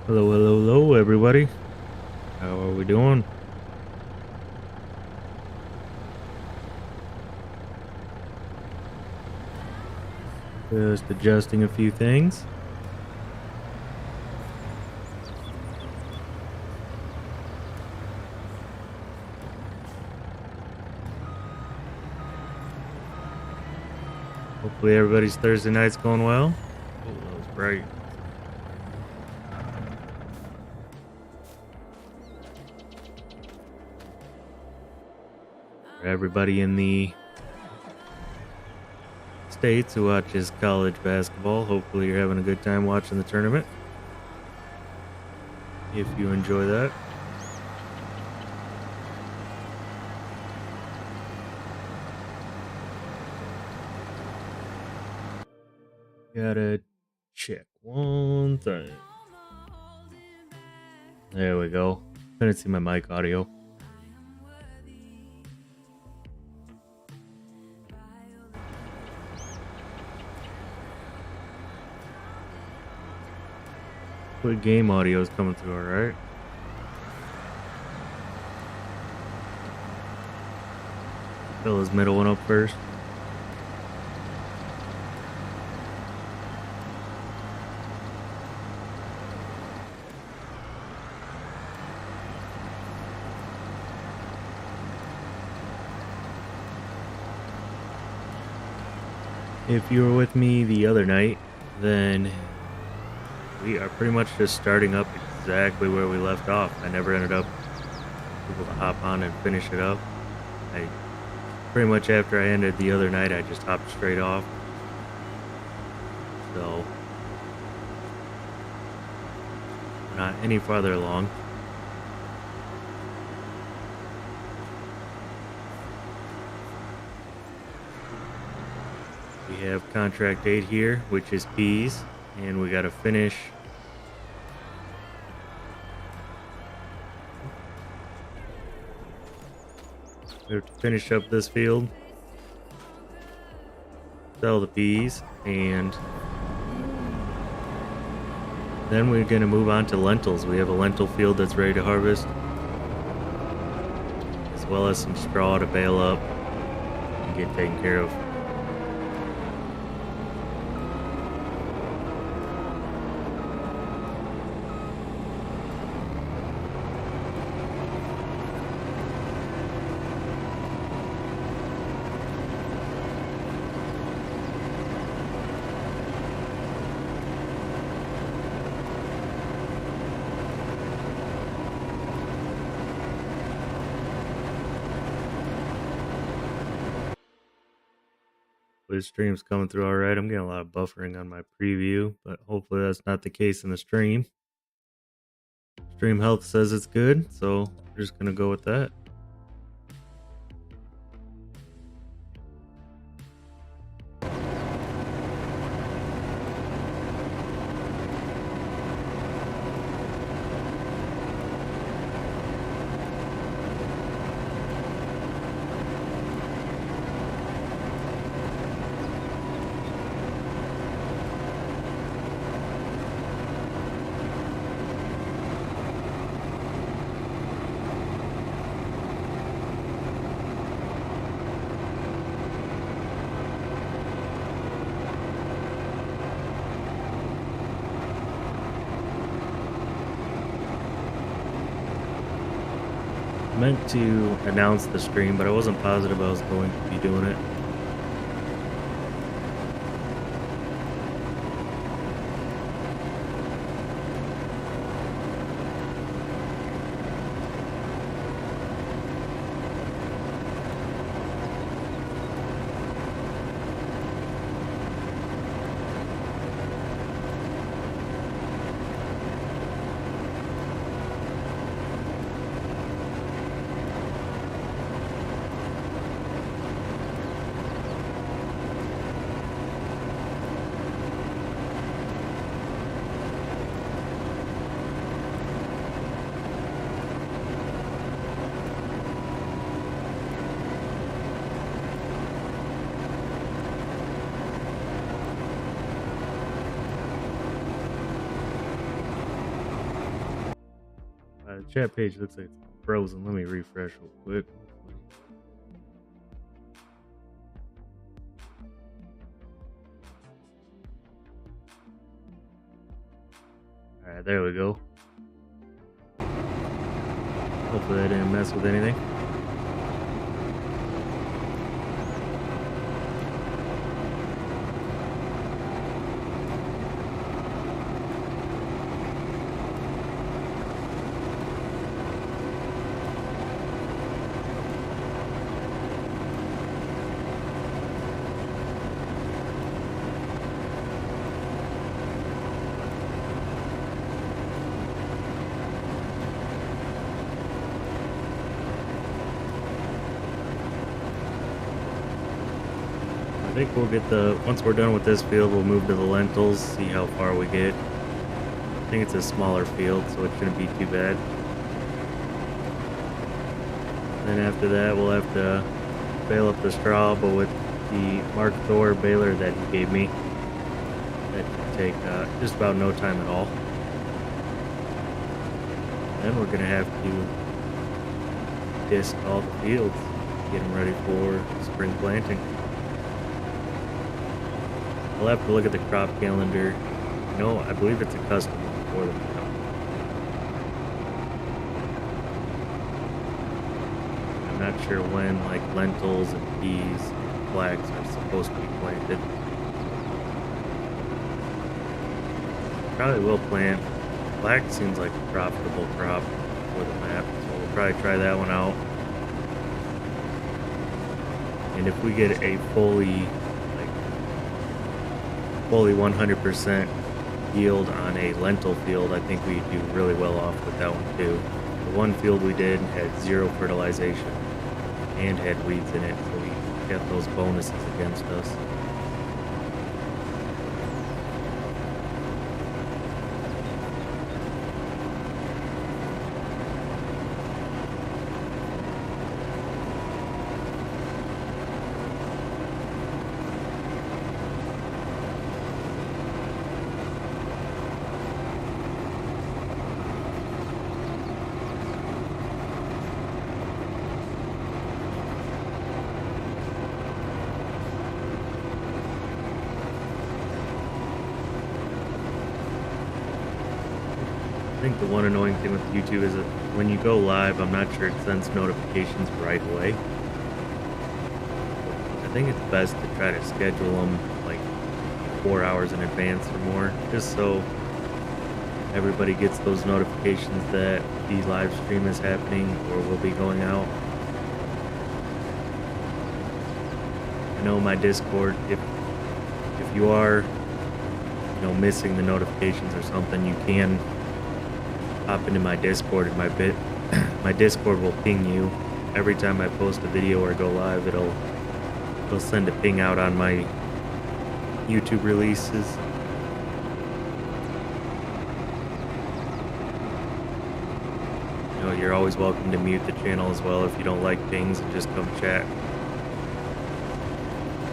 Hello, hello, hello, everybody. How are we doing? Just adjusting a few things. Hopefully, everybody's Thursday night's going well. Oh, that was bright. For everybody in the States who watches college basketball, hopefully, you're having a good time watching the tournament. If you enjoy that. Gotta check one thing. There we go. Couldn't see my mic audio. Quick game audio is coming through, alright? Fill his middle one up first. If you were with me the other night, then we are pretty much just starting up exactly where we left off. I never ended up able to hop on and finish it up. I pretty much after I ended the other night, I just hopped straight off. So we're not any farther along. We have contract 8 here, which is peas, and we got to finish. We have to finish up this field, sell the peas, and then we're going to move on to lentils. We have a lentil field that's ready to harvest, as well as some straw to bale up and get taken care of. The stream's coming through all right. I'm getting a lot of buffering on my preview, but hopefully that's not the case in the stream. Stream health says it's good, so we're just gonna go with that. I meant to announce the stream, but I wasn't positive I was going to be doing it. Chat page looks like it's frozen. Let me refresh real quick. Alright, there we go. Hopefully I didn't mess with anything. I think we'll get once we're done with this field, we'll move to the lentils, see how far we get. I think it's a smaller field, so it shouldn't be too bad. Then after that, we'll have to bale up the straw, but with the Mark Thor baler that he gave me, that should take just about no time at all. Then we're gonna have to disc all the fields, get them ready for spring planting. I'll have to look at the crop calendar. No, I believe it's a custom one for them now. I'm not sure when, like, lentils and peas and flax are supposed to be planted. Probably will plant. Flax seems like a profitable crop for the map, so we'll probably try that one out. And if we get a fully 100% yield on a lentil field, I think we do really well off with that one too. The one field we did had 0 fertilization and had weeds in it, so we got those bonuses against us. I think the one annoying thing with YouTube is that when you go live, I'm not sure it sends notifications right away. I think it's best to try to schedule them like 4 hours in advance or more, just so everybody gets those notifications that the live stream is happening or will be going out. I know my Discord, if you are, missing the notifications or something, you can hop into my Discord, and my Discord will ping you every time I post a video or go live. It'll send a ping out on my YouTube releases. You're always welcome to mute the channel as well if you don't like pings, and just come chat.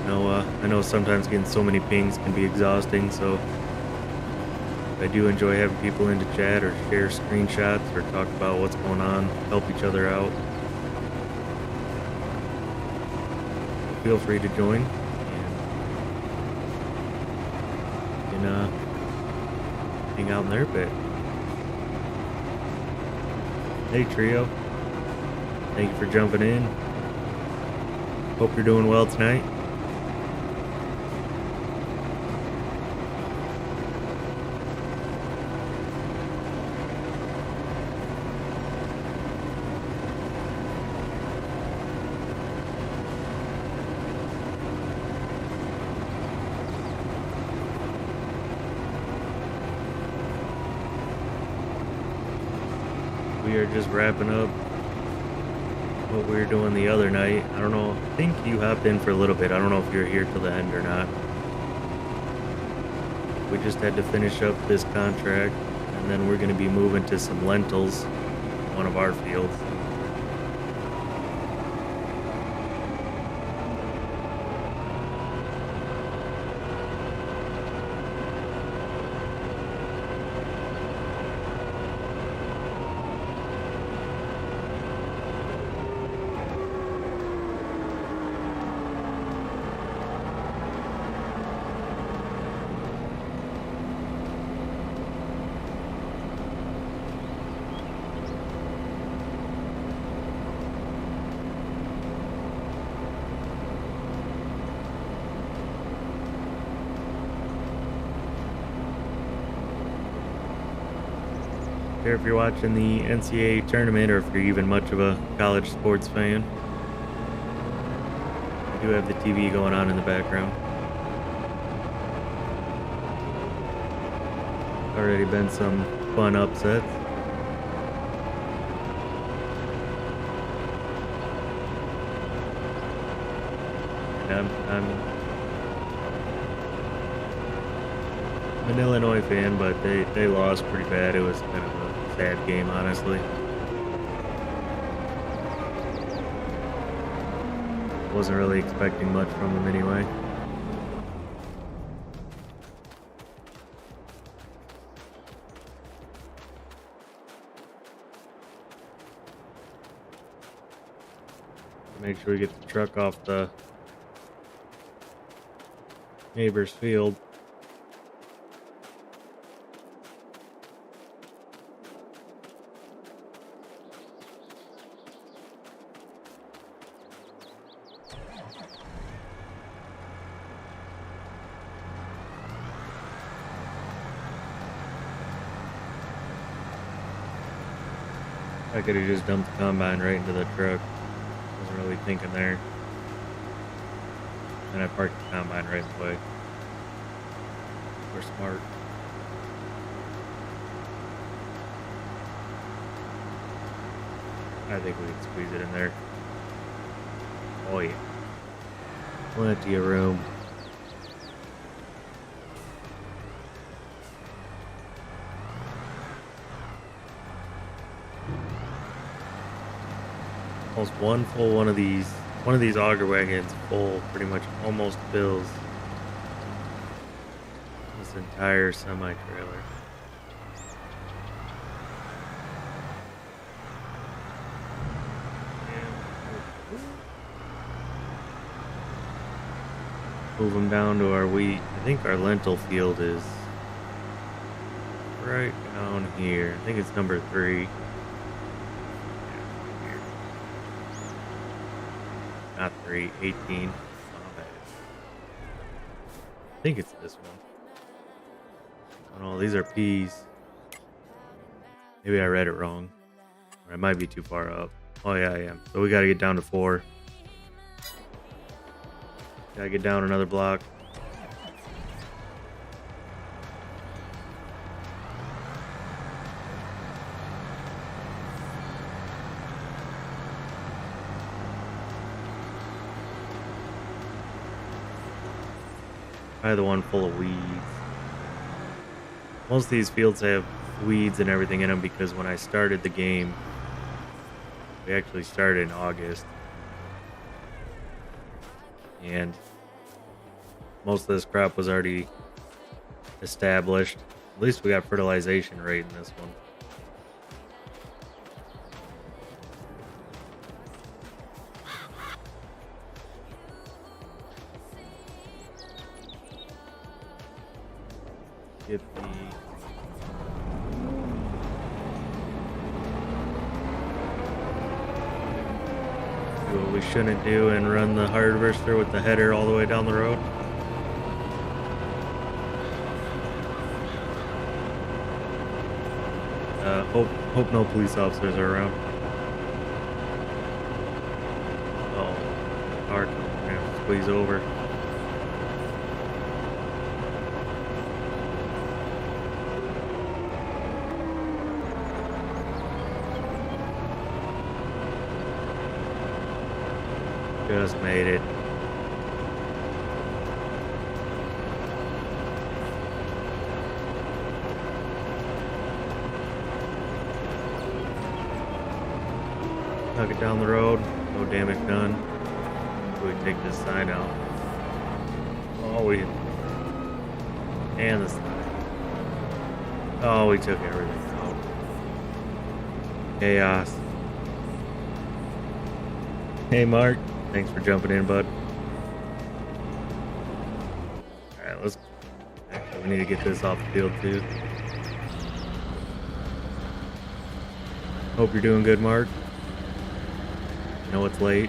I know sometimes getting so many pings can be exhausting, so I do enjoy having people into chat or share screenshots or talk about what's going on, help each other out. Feel free to join and hang out in there a bit. Hey Trio, thank you for jumping in. Hope you're doing well tonight. We are just wrapping up what we were doing the other night. I don't know, I think you hopped in for a little bit. I don't know if you're here till the end or not. We just had to finish up this contract, and then we're going to be moving to some lentils, one of our fields. care if you're watching the NCAA tournament or if you're even much of a college sports fan. I do have the TV going on in the background. Already been some fun upsets. And I'm an Illinois fan, but they lost pretty bad. It was kind of a sad game, honestly. Wasn't really expecting much from them anyway. Make sure we get the truck off the neighbor's field. I could have just dumped the combine right into the truck. Wasn't really thinking there. And I parked the combine right in the way. We're smart. I think we can squeeze it in there. Oh yeah. Plenty of room. Almost one full one of these auger wagons full pretty much almost fills this entire semi-trailer. Move them down to our wheat. I think our lentil field is right down here. I think it's number 3. Not 3, 18. Oh, I think it's this one. Oh no, these are peas. Maybe I read it wrong. Or I might be too far up. Oh yeah, I am. So we gotta get down to 4. Gotta get down another block. Probably the one full of weeds. Most of these fields have weeds and everything in them because when I started the game, we actually started in August. And most of this crop was already established. At least we got fertilization rate in this one. Get the do what we shouldn't do and run the harvester with the header all the way down the road. Hope no police officers are around. Oh, car, we're gonna have to squeeze over. Just made it. Tuck it down the road. No damage done. So we take this side out. Oh, and the side. Oh, we took everything out. Chaos. Hey, Mark. Thanks for jumping in, bud. Alright, let's... Actually, we need to get this off the field, too. Hope you're doing good, Mark. I know it's late.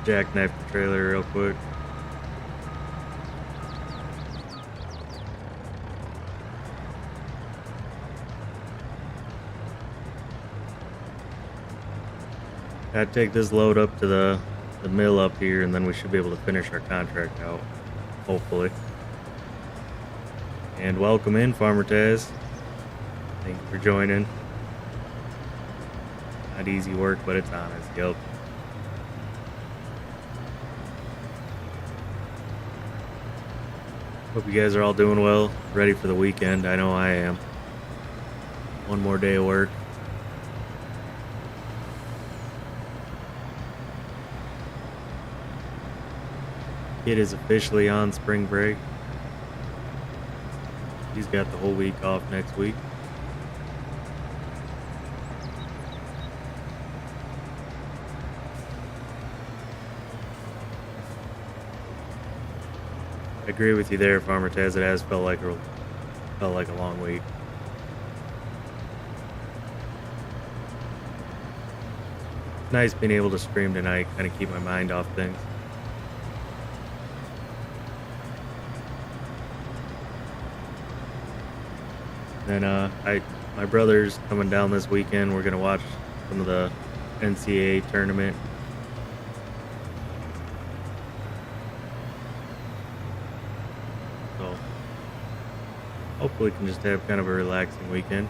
jackknife the trailer real quick. Gotta take this load up to the mill up here, and then we should be able to finish our contract out, hopefully. And welcome in, Farmer Taz. Thank you for joining. Not easy work, but it's honest. Yep. Hope you guys are all doing well, ready for the weekend. I know I am. One more day of work. Kid is officially on spring break. He's got the whole week off next week. I agree with you there, Farmer Taz. It has felt like a long week. Nice being able to stream tonight, kind of keep my mind off things. Then my brother's coming down this weekend. We're gonna watch some of the NCAA tournament. So hopefully we can just have kind of a relaxing weekend.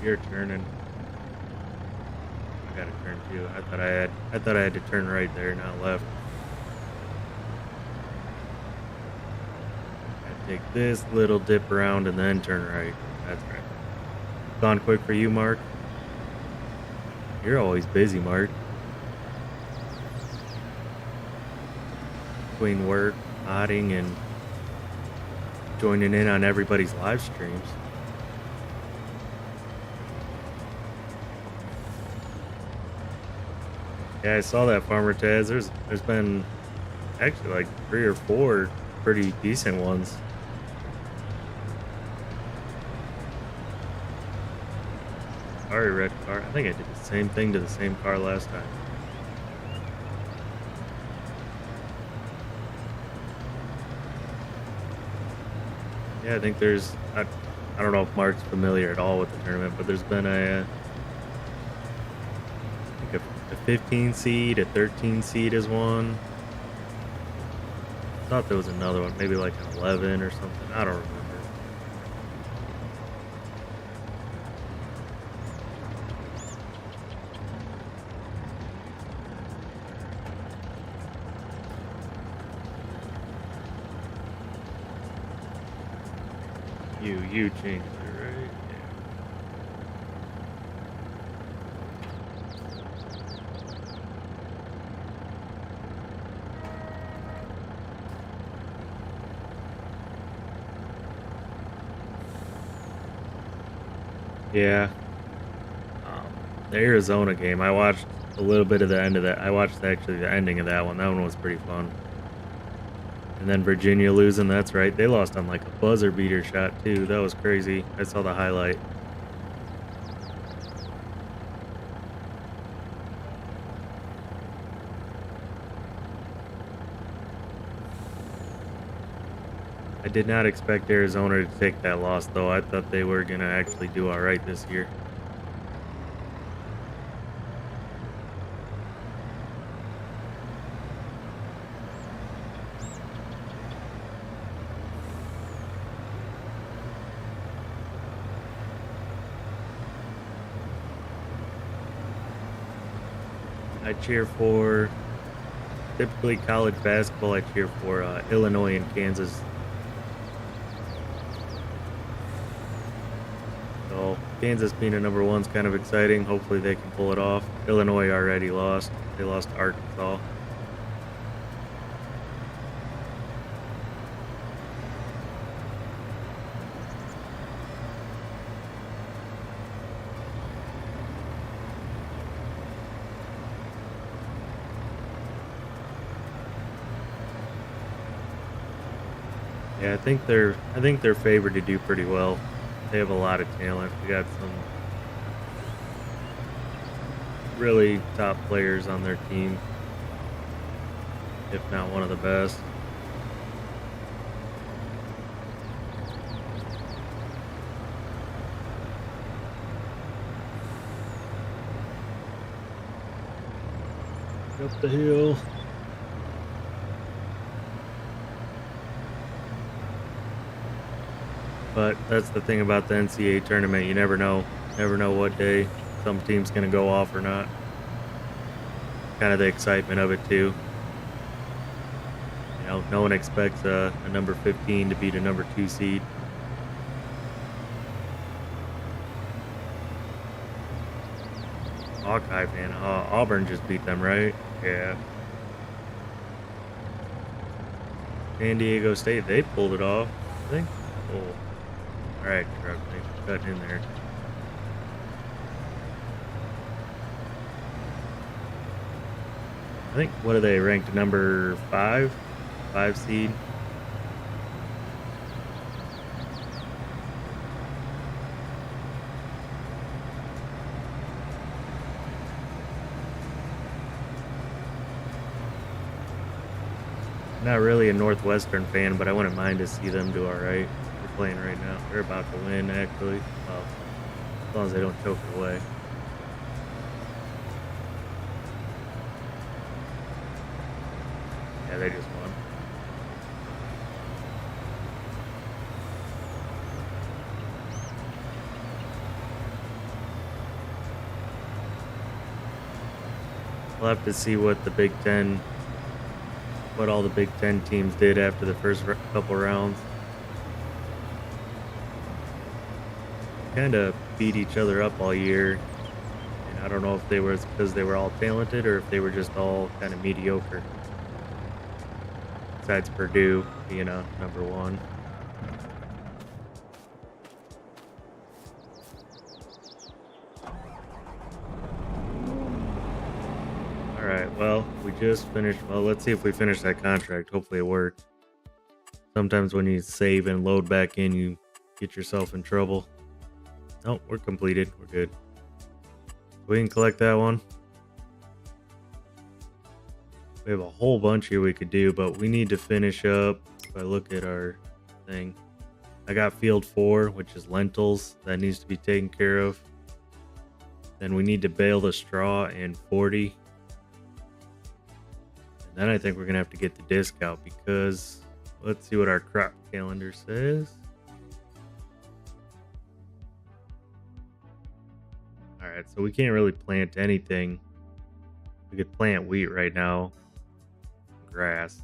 You're turning. I gotta turn too. I thought I had to turn right there, not left. Take this little dip around and then turn right. That's right. Gone quick for you, Mark. You're always busy, Mark. Between work, modding, and joining in on everybody's live streams. Yeah, I saw that, Farmer Taz. There's been actually like 3 or 4 pretty decent ones. Sorry, red car. I think I did the same thing to the same car last time. Yeah, I think there's... I don't know if Mark's familiar at all with the tournament, but there's been I think a 15 seed, a 13 seed is one. I thought there was another one, maybe like an 11 or something. I don't remember. You changed it, right? Yeah. The Arizona game, I watched a little bit of the end of that. I watched actually the ending of that one. That one was pretty fun. And then Virginia losing, that's right. They lost on like a buzzer beater shot too. That was crazy. I saw the highlight. I did not expect Arizona to take that loss though. I thought they were gonna actually do all right this year. I cheer for, typically college basketball, I cheer for Illinois and Kansas. So Kansas being a number 1 is kind of exciting. Hopefully they can pull it off. Illinois already lost. They lost to Arkansas. Yeah, I think they're favored to do pretty well. They have a lot of talent. We got really top players on their team, if not one of the best. Up the hill. But that's the thing about the NCAA tournament. You never know. Never know what day some team's going to go off or not. Kind of the excitement of it, too. You know, no one expects a number 15 to beat a number 2 seed. Hawkeye, man. Auburn just beat them, right? Yeah. San Diego State, they pulled it off, I think. Oh. All right, truck, they cut in there. I think, what are they ranked? Number 5? 5 seed. Not really a Northwestern fan, but I wouldn't mind to see them do all right. They're playing right now. They're about to win, actually. Well, as long as they don't choke it away. Yeah, they just won. We'll have to see what the Big Ten, what all the Big Ten teams did after the first couple rounds. Kind of beat each other up all year. And I don't know if they were because they were all talented or if they were just all kind of mediocre. Besides Purdue being a number 1. All right, well, we just finished. Well, let's see if we finish that contract. Hopefully it worked. Sometimes when you save and load back in, you get yourself in trouble. Oh, we're completed. We're good. We can collect that one. We have a whole bunch here we could do, but we need to finish up. If I look at our thing, I got field 4, which is lentils. That needs to be taken care of. Then we need to bale the straw in 40. And then I think we're going to have to get the disc out because let's see what our crop calendar says. All right, so we can't really plant anything. We could plant wheat right now, grass.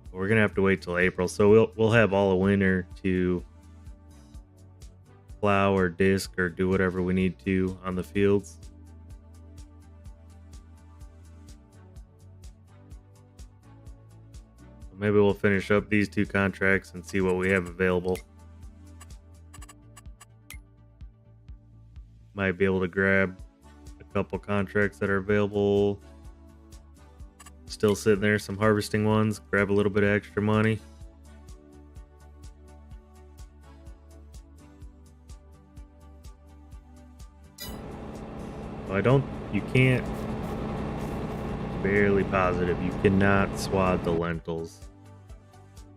But we're gonna have to wait till April, so we'll have all of winter to plow or disc or do whatever we need to on the fields. Maybe we'll finish up these 2 contracts and see what we have available. Might be able to grab a couple contracts that are available. Still sitting there, some harvesting ones. Grab a little bit of extra money. Well, you can't, barely positive, you cannot swathe the lentils.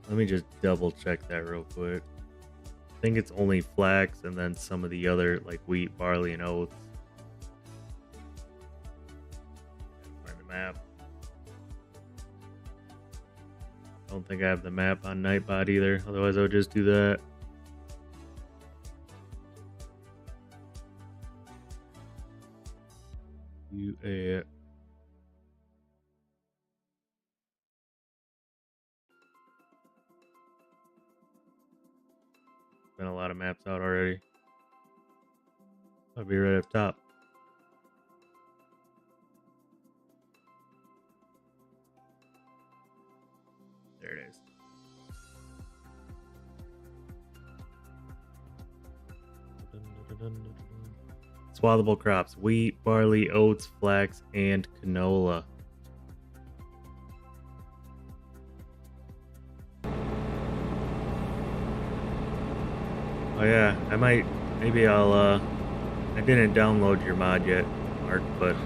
Let me just double check that real quick. I think it's only flax and then some of the other like wheat, barley, and oats. Find the map. I don't think I have the map on Nightbot either. Otherwise, I would just do that. UA. Been a lot of maps out already. I'll be right up top. There it is. Swathable crops: wheat, barley, oats, flax, and canola. Oh yeah, maybe I'll I didn't download your mod yet. Mark, but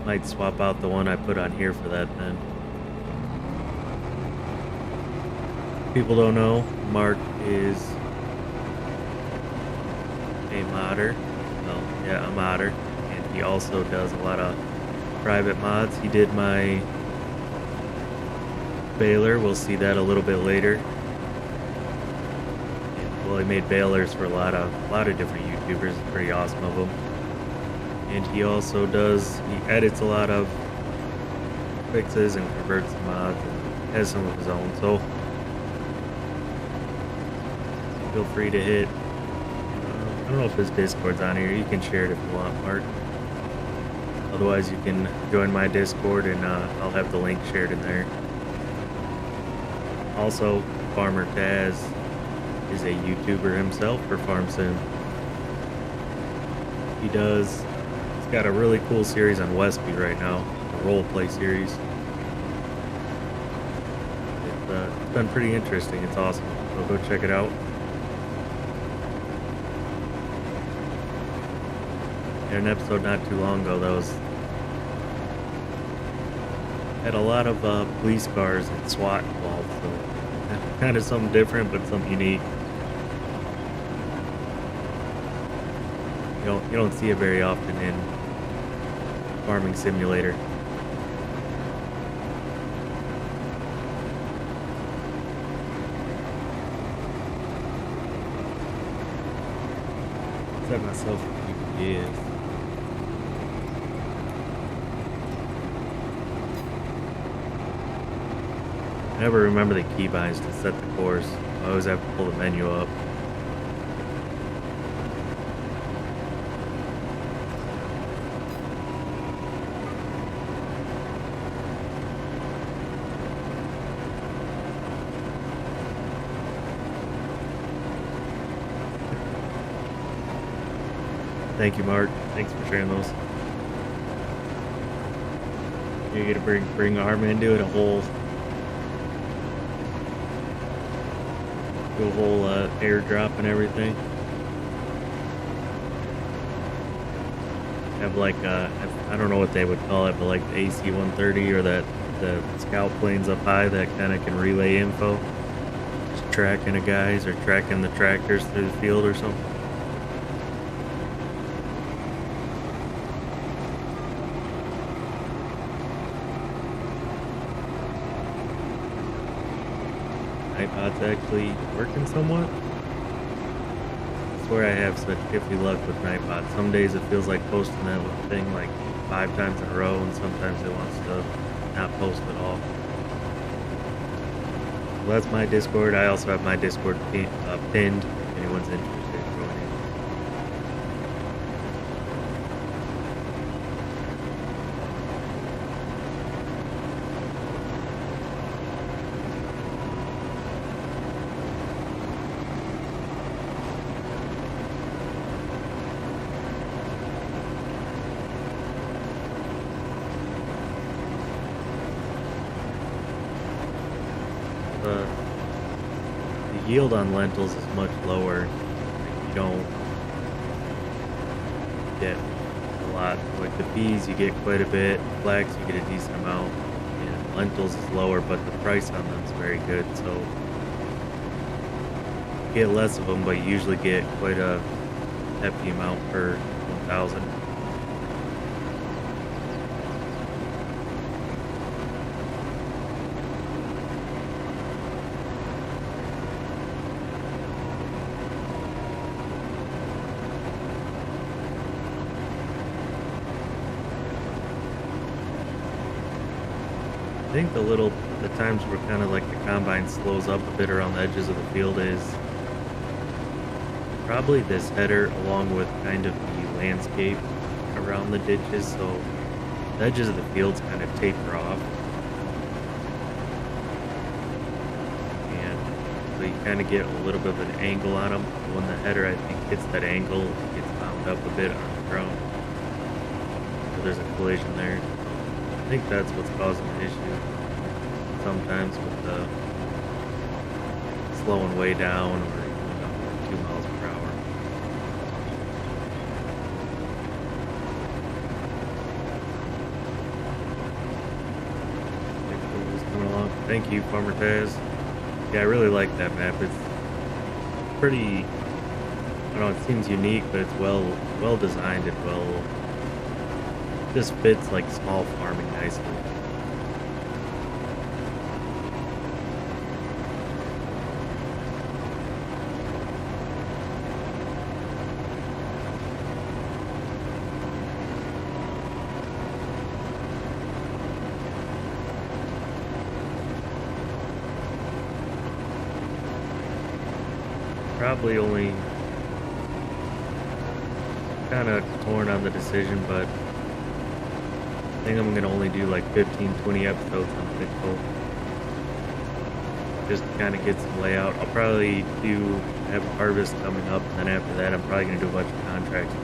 might swap out the one I put on here for that then. People don't know, Mark is a modder. Well, yeah, a modder. And he also does a lot of private mods. He did my baler. We'll see that a little bit later. And, well, he made balers for a lot of different YouTubers. It's pretty awesome of him. And he also he edits a lot of fixes and converts the mods and has some of his own. So feel free to hit. I don't know if his Discord's on here. You can share it if you want, Mark. Otherwise, you can join my Discord, and I'll have the link shared in there. Also, Farmer Taz is a YouTuber himself for FarmSim. He's got a really cool series on Westby right now, a role play series. It's been pretty interesting. It's awesome. So go check it out. An episode not too long ago that had a lot of police cars and SWAT involved, so kind of something different, but something unique. You don't see it very often in Farming Simulator. Set myself for GPS. I never remember the keybinds to set the course. I always have to pull the menu up. Thank you, Mark. Thanks for sharing those. You get to bring Arm into it, a whole airdrop and everything. Have like I don't know what they would call it, but like the AC-130 or the scout planes up high that kind of can relay info. Just tracking the guys or tracking the tractors through the field or something. Nightbot's actually working somewhat. I swear I have such iffy luck with Nightbot. Some days it feels like posting that little thing like 5 times in a row, and sometimes it wants to not post at all. Well, that's my Discord. I also have my Discord pinned if anyone's interested in joining. The yield on lentils is much lower. You don't get a lot. Like the peas, you get quite a bit. Flax, you get a decent amount. And lentils is lower, but the price on them is very good. So you get less of them, but you usually get quite a hefty amount per 1,000. I think the times where kind of like the combine slows up a bit around the edges of the field is probably this header along with kind of the landscape around the ditches, so the edges of the fields kind of taper off. And so you kind of get a little bit of an angle on them. When the header, I think, hits that angle, it gets bound up a bit on the ground. So there's a collision there. I think that's what's causing the issue. Sometimes with the slowing way down or going up like 2 miles per hour. Thank you, Farmer Taz. Yeah, I really like that map. It's pretty, I don't know, it seems unique, but it's well designed and just fits like small farming nicely. Probably only kind of torn on the decision, but I think I'm gonna only do like 15, 20 episodes on Pitbull. Just to kind of get some layout. I'll probably have a harvest coming up, and then after that, I'm probably gonna do a bunch of contracts,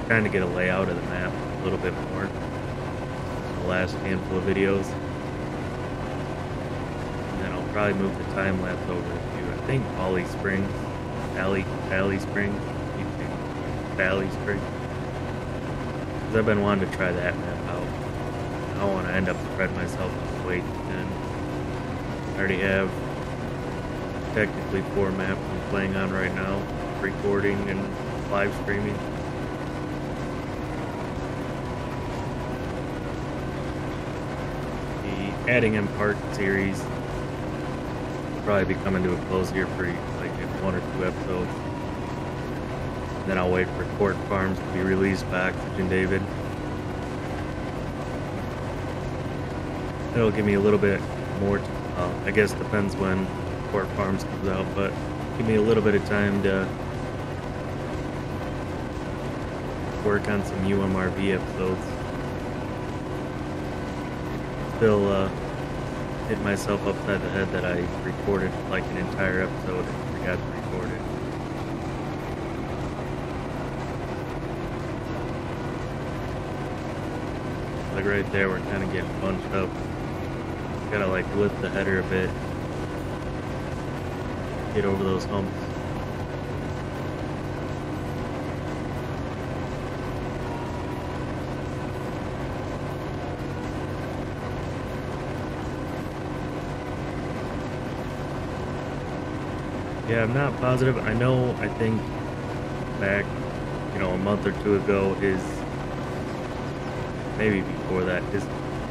kind of get a layout of the map a little bit more. The last handful of videos, and then I'll probably move the time lapse over to I think Valley Springs. Valley Springs. Valley Springs. Because I've been wanting to try that map out. I don't want to end up spreading myself too way too thin. I already have technically 4 maps I'm playing on right now, recording and live streaming. The Adding in Park series will probably be coming to a close here pretty like in 1 or 2 episodes. And then I'll wait for Court Farms to be released by Oxygen David. It'll give me a little bit more, I guess depends when Court Farms comes out, but give me a little bit of time to work on some UMRV episodes. Still hit myself upside the head that I recorded like an entire episode and forgot to record it. Like right there, we're kind of getting bunched up. Gotta like lift the header a bit. Get over those humps. Yeah, I'm not positive. I think back, a month or 2 ago, maybe before that,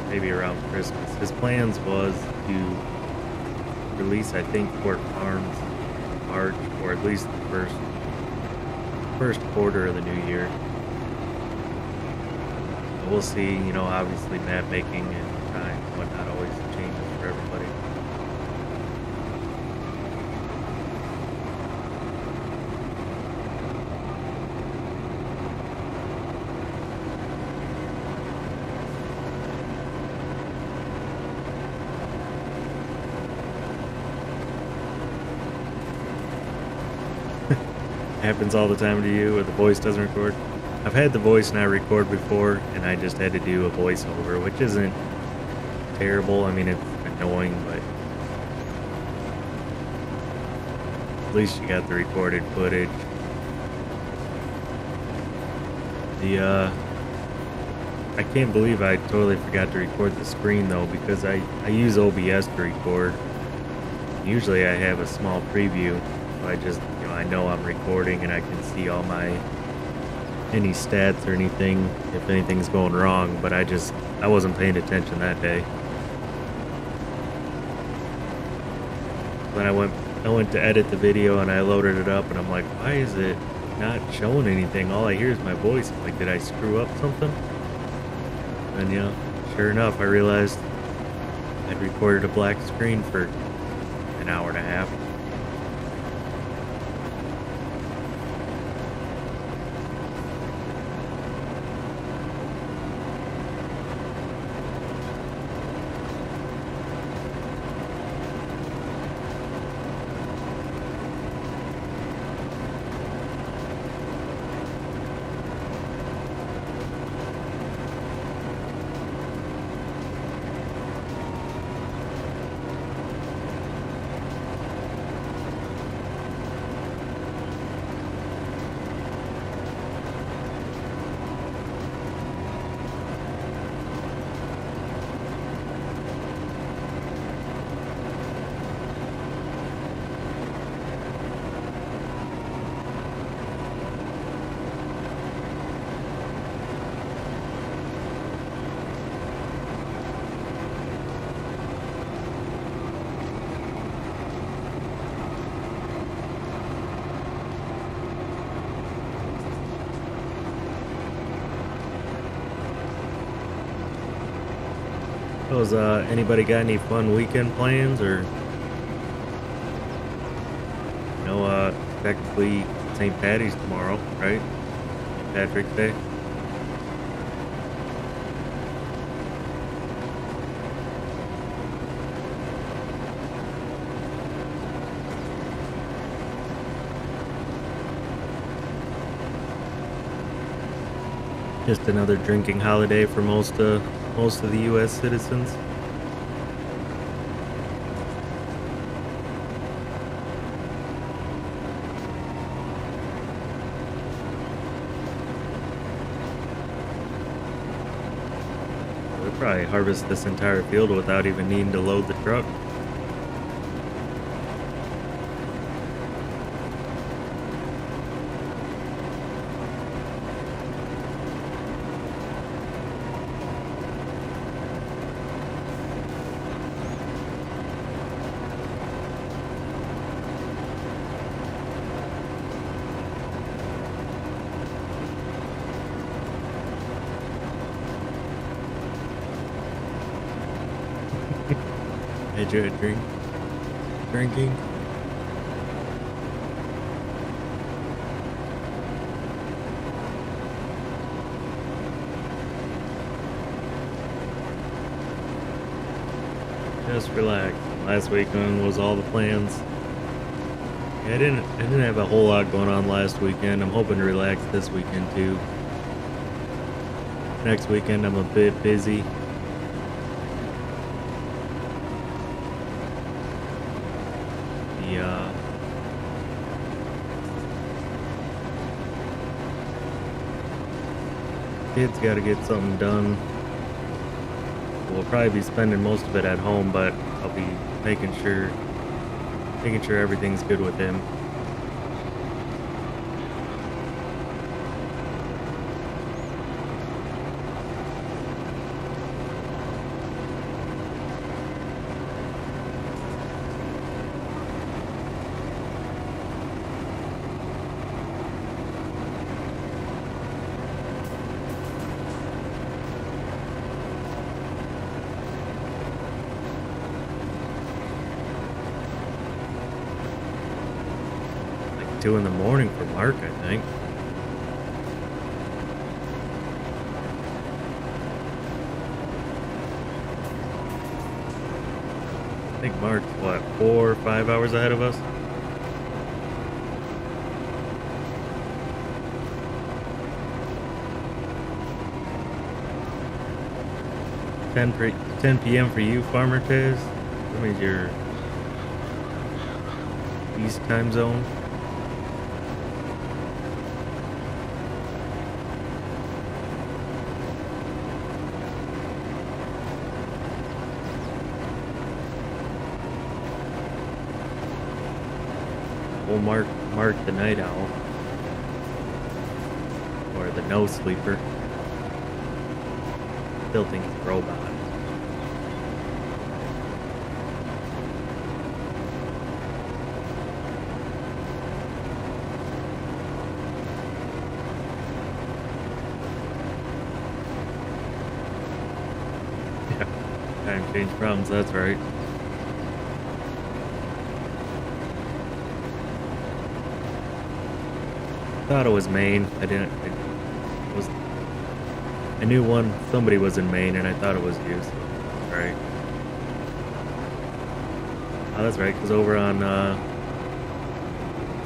maybe around Christmas, his plans was to release, I think, Court Farms in March, or at least the first quarter of the new year. But we'll see, obviously map making and time and whatnot always changes for everybody. Happens all the time to you, or the voice doesn't record. I've had the voice not record before, and I just had to do a voiceover, which isn't terrible. I mean, it's annoying, but at least you got the recorded footage. I can't believe I totally forgot to record the screen though, because I use OBS to record. Usually I have a small preview, so I just, I know I'm recording and I can see all any stats or anything, if anything's going wrong, but I wasn't paying attention that day. Then I went to edit the video and I loaded it up and I'm like, why is it not showing anything? All I hear is my voice. I'm like, did I screw up something? And sure enough, I realized I'd recorded a black screen for an hour and a half. So, anybody got any fun weekend plans or, technically St. Patty's tomorrow, right? St. Patrick's Day. Just another drinking holiday for most of the U.S. citizens. We'll probably harvest this entire field without even needing to load the truck. Enjoy drinking. Just relax. Last weekend was all the plans. Yeah, I didn't have a whole lot going on last weekend. I'm hoping to relax this weekend too. Next weekend I'm a bit busy. The kids got to get something done. We'll probably be spending most of it at home, but I'll be making sure everything's good with him. Like 2 in the morning for Mark, I think. I think Mark's what, 4 or 5 hours ahead of us? 10 p.m. for you, Farmer Tez. That means your East time zone. We'll mark the night owl. Or the no sleeper. Still think it's a robot. Yeah. Time change problems, that's right. Thought it was Maine. I knew somebody was in Maine, and I thought it was you. So, right. Oh, that's right. Because over on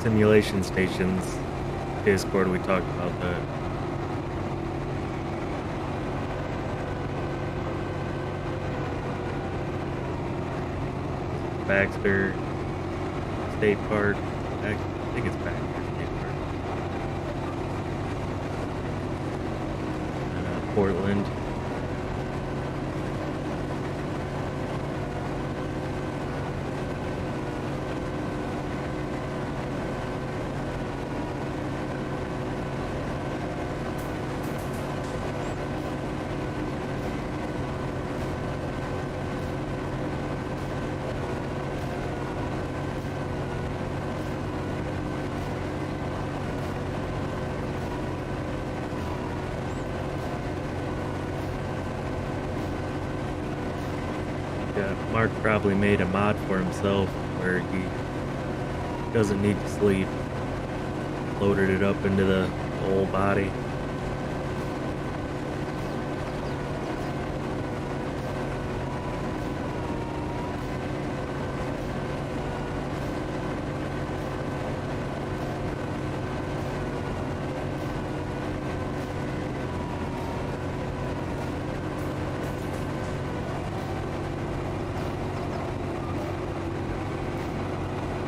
Simulation Stations Discord, we talked about that. Baxter State Park. I think it's Baxter State Park. Portland. Yeah, Mark probably made a mod for himself where he doesn't need to sleep. Loaded it up into the whole body.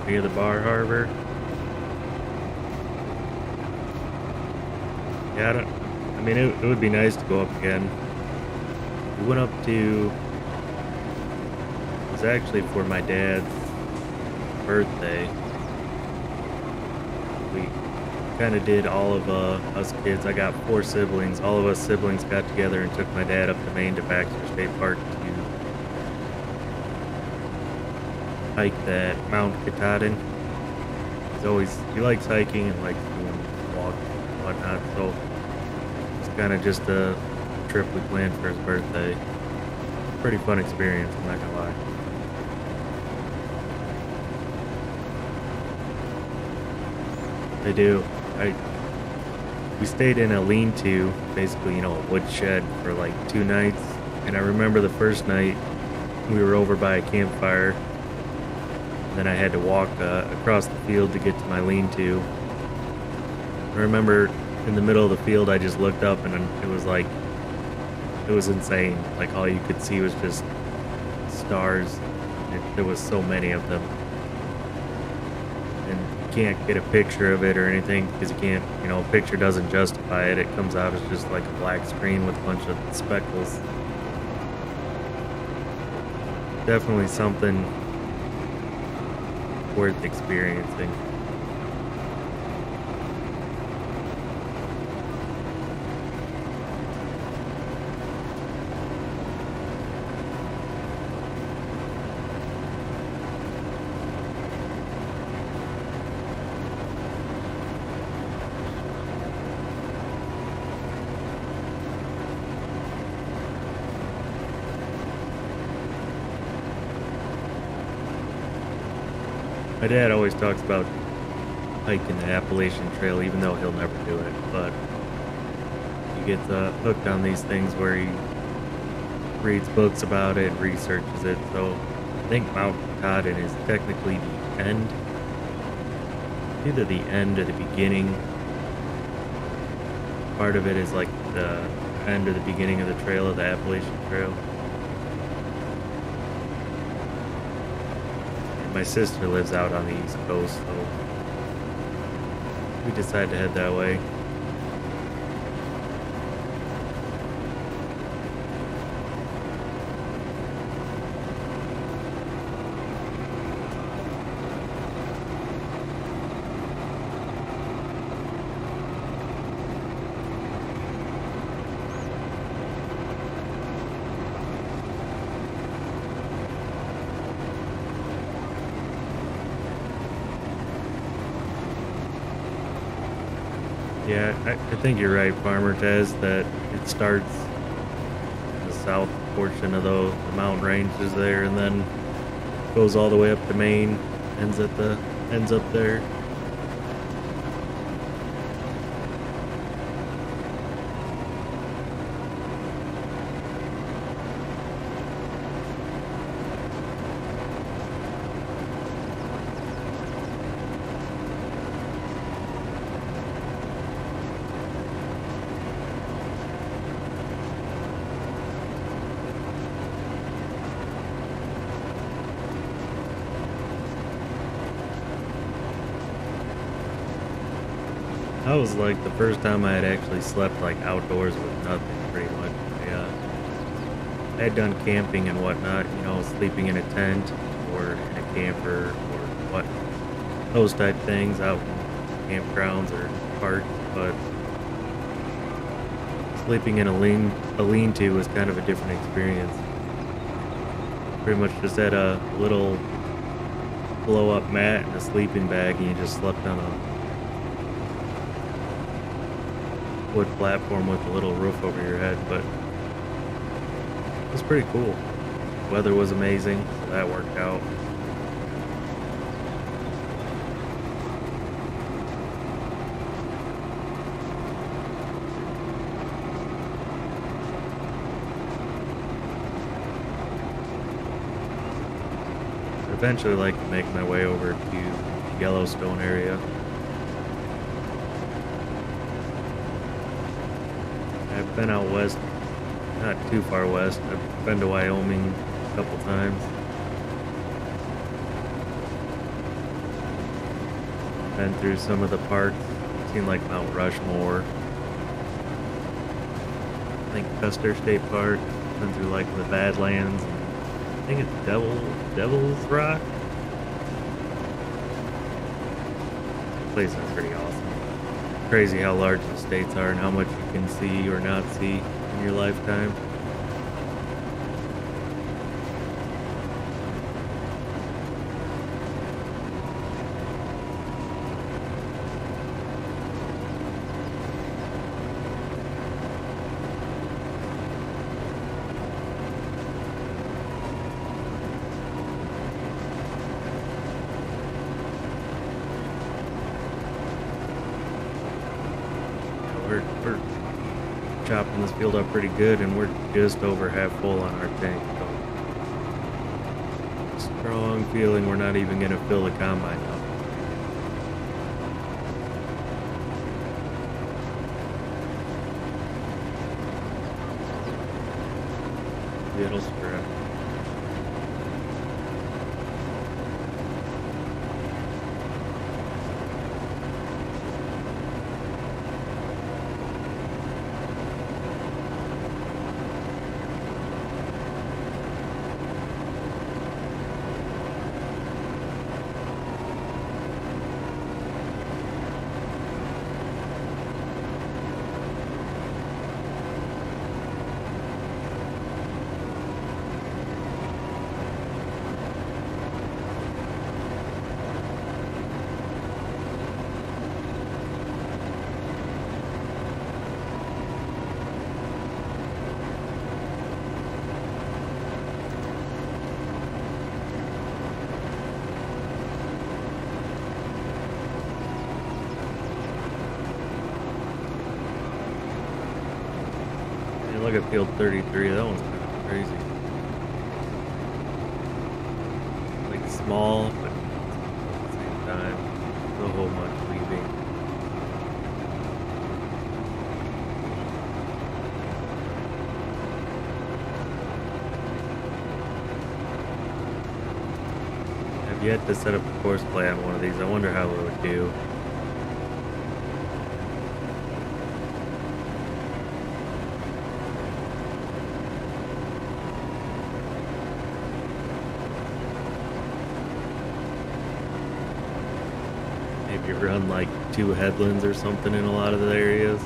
Near the Bar Harbor. Yeah, I mean, it would be nice to go up again. We went up to, it was actually for my dad's birthday. We kind of did all of us kids. I got 4 siblings. All of us siblings got together and took my dad up to Maine to Baxter State Park to hike that Mount Katahdin. He likes hiking and likes doing walks and whatnot, so it's kind of just a trip we planned for his birthday. Pretty fun experience, I'm not gonna lie. They do. We stayed in a lean-to, basically, a wood shed for like 2 nights, and I remember the first night we were over by a campfire. Then I had to walk across the field to get to my lean-to. I remember in the middle of the field, I just looked up and it was insane. Like all you could see was just stars. There was so many of them. And you can't get a picture of it or anything because you can't, a picture doesn't justify it. It comes out as just like a black screen with a bunch of speckles. Definitely something worth experiencing. My dad always talks about hiking the Appalachian Trail, even though he'll never do it. But he gets hooked on these things where he reads books about it, researches it. So I think Mount Katahdin is technically the end, either the end or the beginning. Part of it is like the end or the beginning of the trail of the Appalachian Trail. My sister lives out on the East Coast, so we decided to head that way. Yeah, I think you're right, Farmer Tez, that it starts in the south portion of the mountain ranges there and then goes all the way up to Maine, ends up there. That was like the first time I had actually slept like outdoors with nothing, pretty much. I had done camping and whatnot, sleeping in a tent or in a camper or what, those type things out in campgrounds or parks, but sleeping in a lean-to was kind of a different experience. Pretty much just had a little blow-up mat and a sleeping bag, and you just slept on a wood platform with a little roof over your head, but it was pretty cool. Weather was amazing, so that worked out. I'd eventually like to make my way over to Yellowstone area. I've been out west, not too far west. I've been to Wyoming a couple times. Been through some of the parks. Seen like Mount Rushmore. I think Custer State Park. Been through like the Badlands. I think it's Devil's Rock. That place is pretty awesome. Crazy how large the states are and how much you can see or not see in your lifetime. We're chopping this field up pretty good, and we're just over half full on our tank. So strong feeling we're not even going to fill the combine up. It'll scrap. Look at field 33, that one's kind of crazy. Like small, but at the same time, no whole much leaving. I've yet to set up a course play on one of these. I wonder how it would do. Maybe run like 2 headlands or something in a lot of the areas.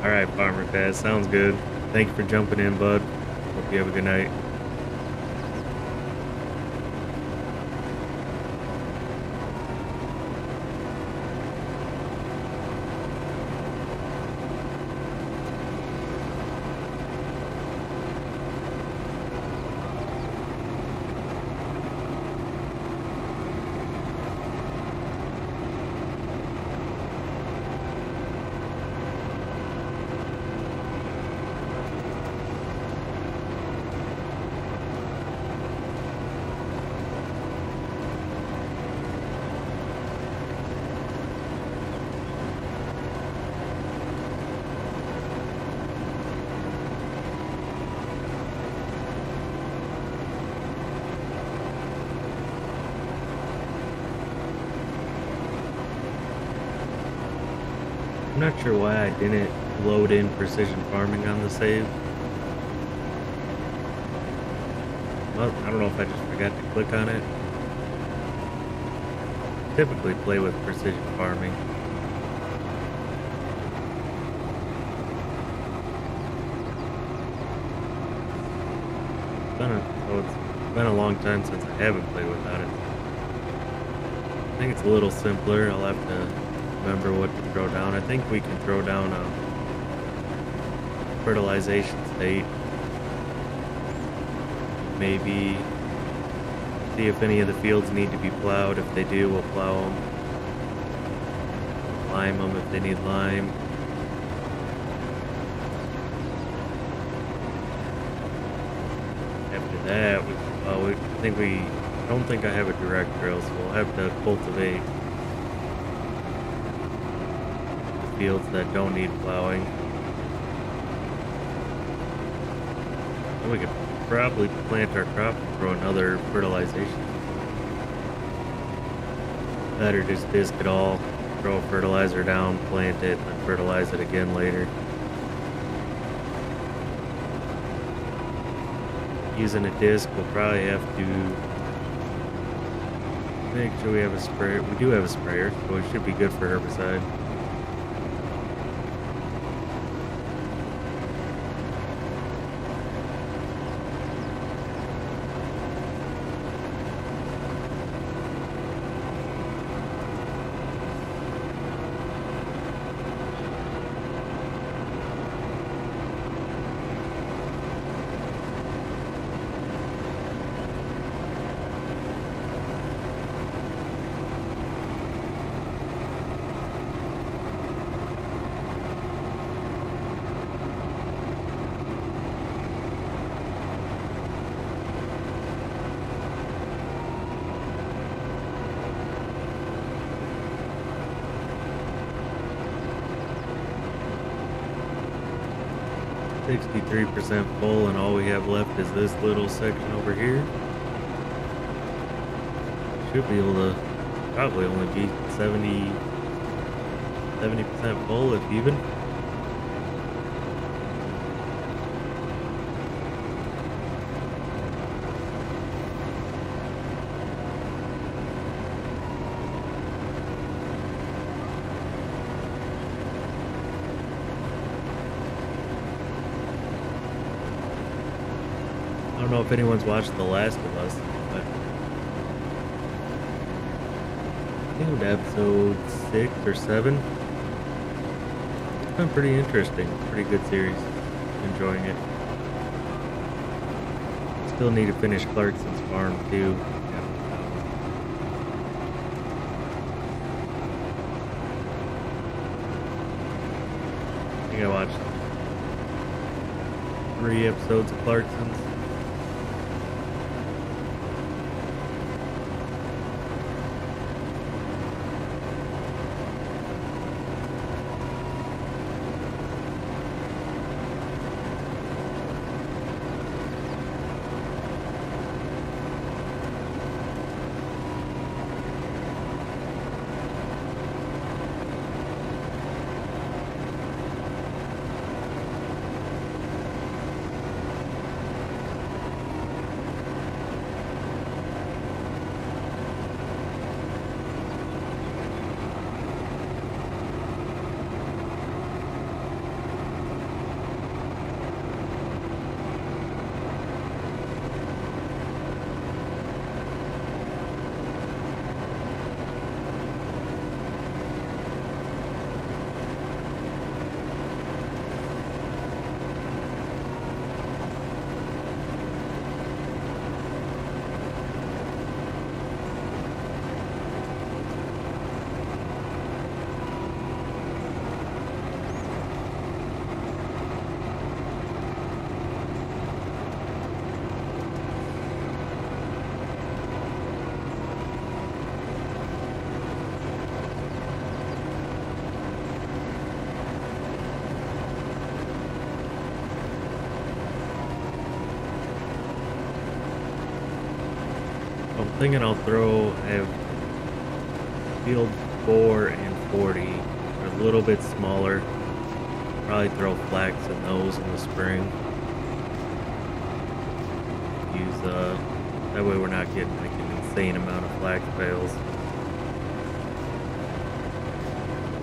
Alright, Farmer Dad, sounds good. Thank you for jumping in, bud. Hope you have a good night. I'm not sure why I didn't load in precision farming on the save. Well, I don't know if I just forgot to click on it. Typically play with precision farming. So it's been a long time since I haven't played without it. I think it's a little simpler. I'll have to remember what to throw down. I think we can throw down a fertilization state. Maybe see if any of the fields need to be plowed. If they do, we'll plow them. Lime them if they need lime. After that, I don't think I have a direct drill, so we'll have to cultivate the fields that don't need plowing. And we could probably plant our crop and throw another fertilization. Better just disc it all, throw a fertilizer down, plant it, and fertilize it again later. Using a disc, we'll probably have to make sure we have a sprayer. We do have a sprayer, so it should be good for herbicide. It's 63% full, and all we have left is this little section over here. Should be able to probably only be 70% full if even. I don't know if anyone's watched The Last of Us, but I think it was episode 6 or 7. It's been pretty interesting. Pretty good series. Enjoying it. Still need to finish Clarkson's farm too. I think I watched 3 episodes of Clarkson's. I'm thinking I'll throw a field 4 and 40. They're a little bit smaller. Probably throw flax in those in the spring. Use that way we're not getting like an insane amount of flax bales.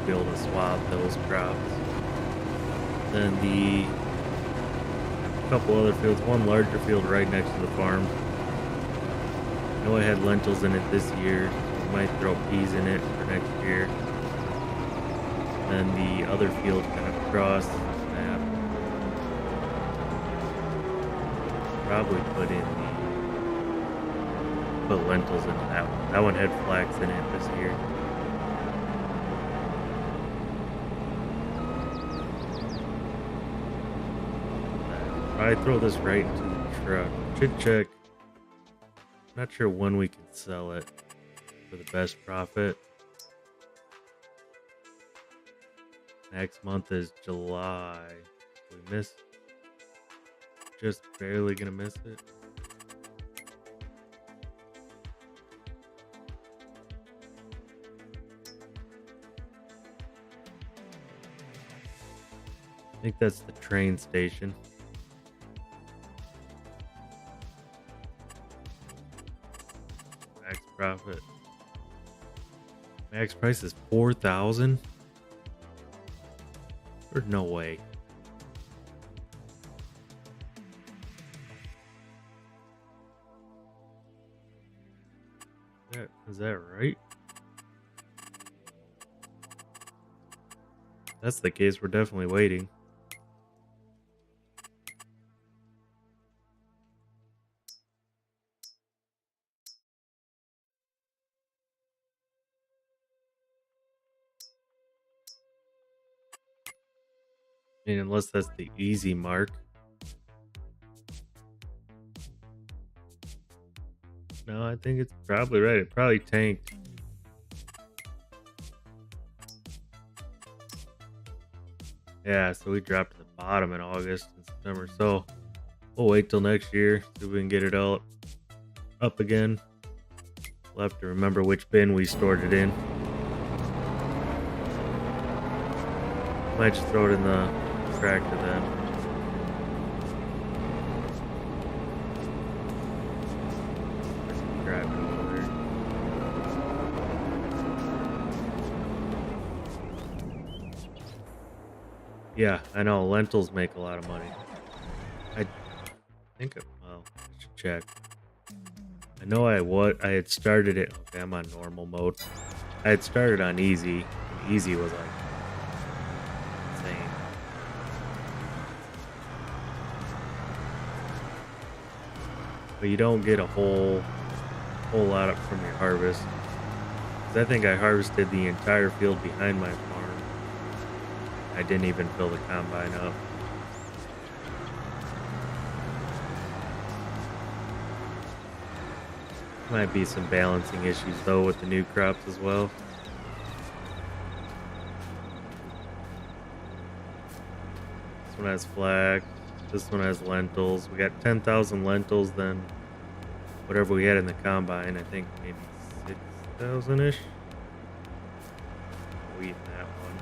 Be able to swath those crops. Then the couple other fields, one larger field right next to the farm. I know I had lentils in it this year. might throw peas in it for next year. Then the other field kind of across that. Probably put lentils into that one. That one had flax in it this year. I throw this right into the truck. Should check. Not sure when we can sell it for the best profit. Next month is July. We missed. Just barely gonna miss it. I think that's the train station. Max profit. Max price is 4,000. There's no way. Is that right? If that's the case, we're definitely waiting. I mean, unless that's the easy mark. No, I think it's probably right. It probably tanked. Yeah, so we dropped to the bottom in August and September. So we'll wait till next year, see if we can get it all up again. We'll have to remember which bin we stored it in. Might just throw it in the tractor then. Drive it over there. Yeah, I know lentils make a lot of money. I think, well, I should check. I know I had started it. Okay, I'm on normal mode. I had started on easy, and easy was like insane. But you don't get a whole lot up from your harvest. 'Cause I think I harvested the entire field behind my farm. I didn't even fill the combine up. Might be some balancing issues though with the new crops as well. This one has flax. This one has lentils. We got 10,000 lentils, then whatever we had in the combine, I think maybe 6,000-ish. We'll eat that one.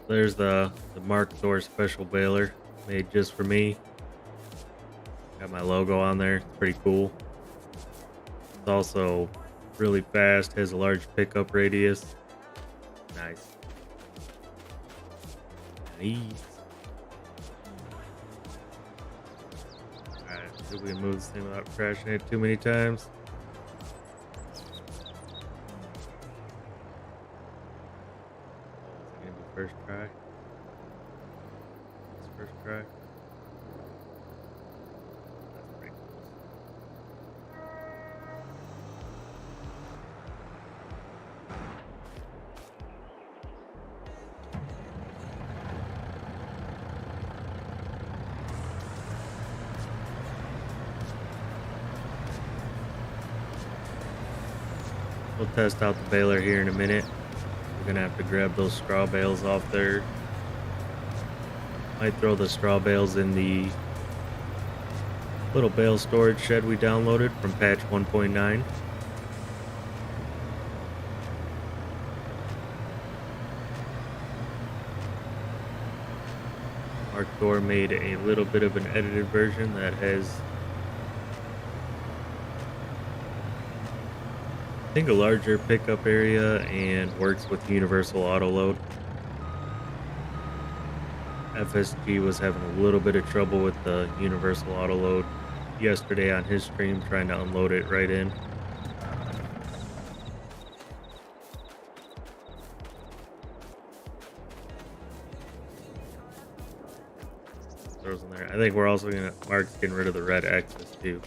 There's the Mark Thor special baler made just for me. Got my logo on there. It's pretty cool. It's also really fast, has a large pickup radius. Nice. Nice. Alright, see if we can move this thing without crashing it too many times. First try. It's first try. That's pretty close. We'll test out the baler here in a minute. We're gonna have to grab those straw bales off there. Might throw the straw bales in the little bale storage shed we downloaded from patch 1.9. Mark Thor made a little bit of an edited version that has think a larger pickup area and works with universal auto load. FSG was having a little bit of trouble with the universal auto load yesterday on his stream, trying to unload it right in. Throws in there. I think we're also Mark's getting rid of the red X's too.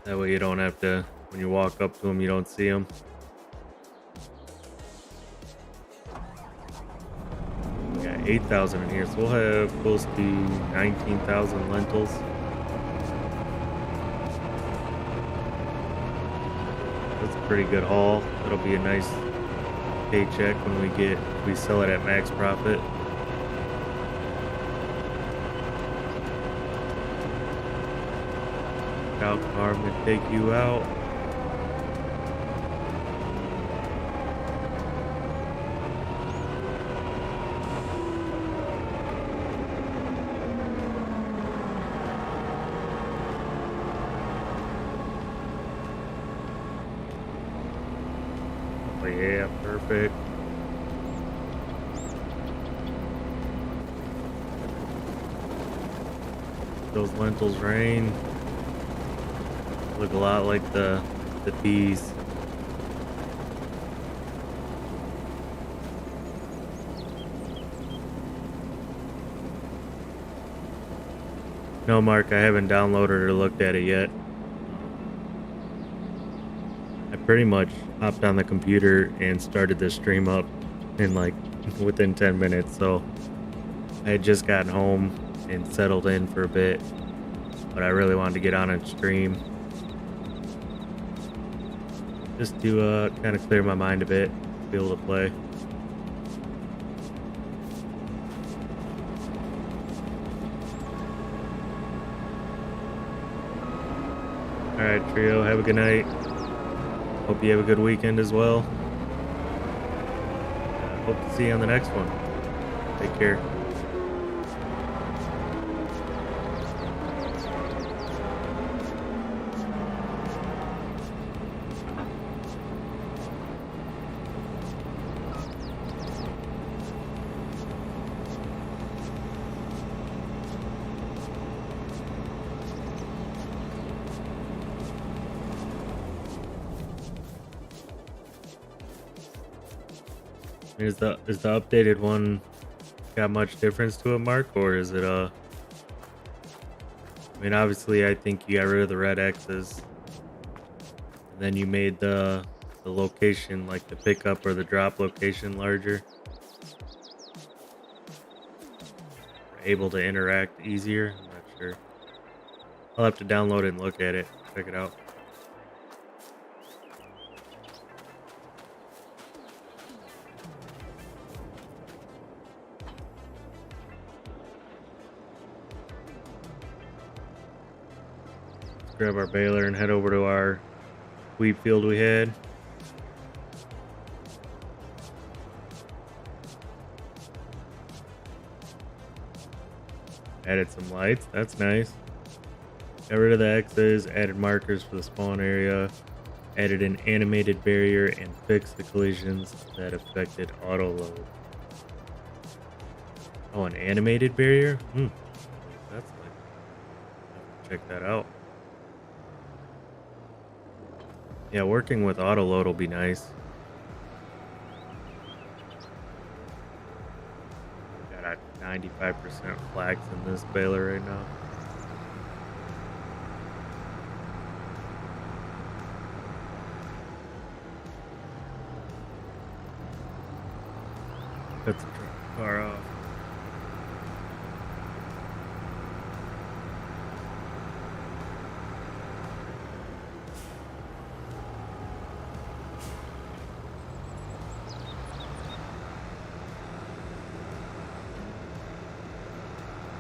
That way you don't have to, when you walk up to them, you don't see them. We got 8,000 in here, so we'll have close to 19,000 lentils. That's a pretty good haul. That'll be a nice paycheck when we sell it at max profit. Cow car, I'm gonna take you out. Oh yeah, perfect. Those lentils rain. Look a lot like the peas. No, Mark, I haven't downloaded or looked at it yet. I pretty much hopped on the computer and started the stream up in like within 10 minutes. So I had just gotten home and settled in for a bit, but I really wanted to get on and stream. Just to kind of clear my mind a bit, be able to play. Alright, Trio, have a good night. Hope you have a good weekend as well. Hope to see you on the next one. Take care. Is the updated one got much difference to it, Mark, or is it I mean, obviously I think you got rid of the red X's and then you made the location, like the pickup or the drop location, larger. Able to interact easier. I'm not sure. I'll have to download it and look at it, check it out. Grab our baler and head over to our wheat field we had. Added some lights, that's nice. Got rid of the X's, added markers for the spawn area, added an animated barrier, and fixed the collisions that affected auto load. Oh, an animated barrier? That's like, I'll check that out. Yeah, working with auto load will be nice. Got a 95% flax in this baler right now. Cut the car off.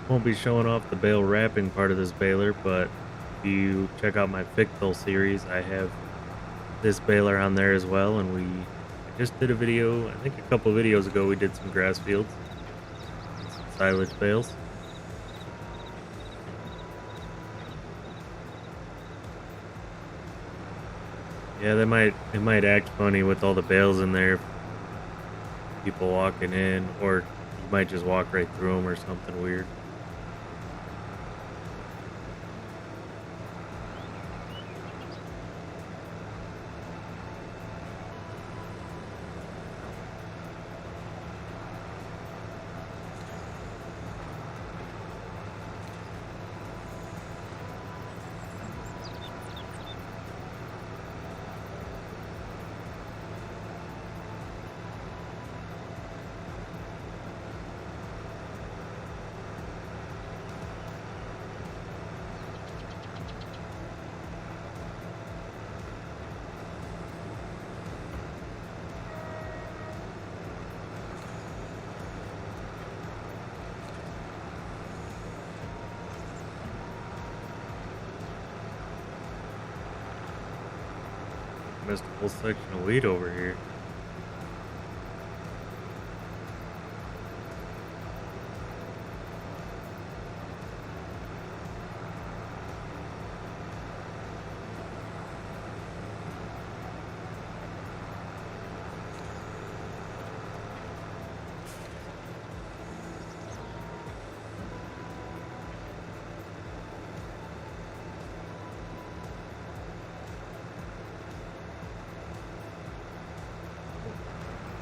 Won't be showing off the bale wrapping part of this baler, but if you check out my Fictil series, I have this baler on there as well, and I just did a video, I think a couple of videos ago, we did some grass fields, some silage bales. Yeah, it might act funny with all the bales in there, people walking in, or you might just walk right through them or something weird. Missed a whole section of wheat over here.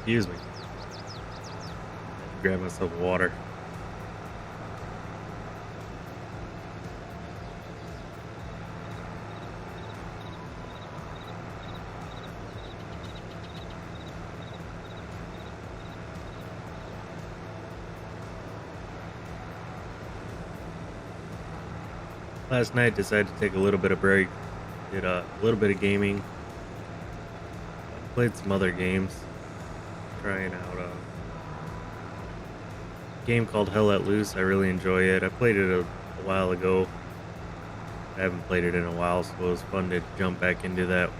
Excuse me. Grab myself water. Last night decided to take a little bit of break. Did a little bit of gaming. Played some other games. Trying out a game called Hell Let Loose. I really enjoy it. I played it a while ago. I haven't played it in a while, so it was fun to jump back into that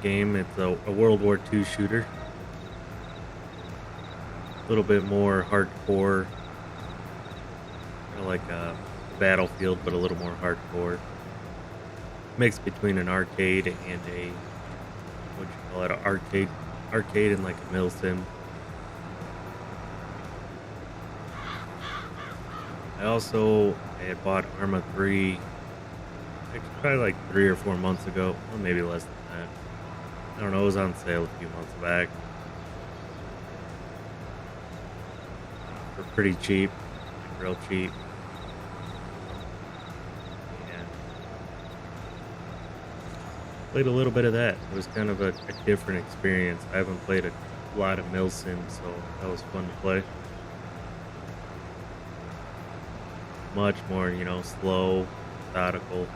game. It's a World War II shooter. A little bit more hardcore, kind of like a Battlefield, but a little more hardcore. Mix between an arcade and a what you call it, an arcade and like a mill sim. I had bought Arma 3 actually probably like 3 or 4 months ago, or maybe less than that. I don't know, it was on sale a few months back for pretty cheap, like real cheap. And played a little bit of that. It was kind of a different experience. I haven't played a lot of mill sims, so that was fun to play. Much more, slow, methodical.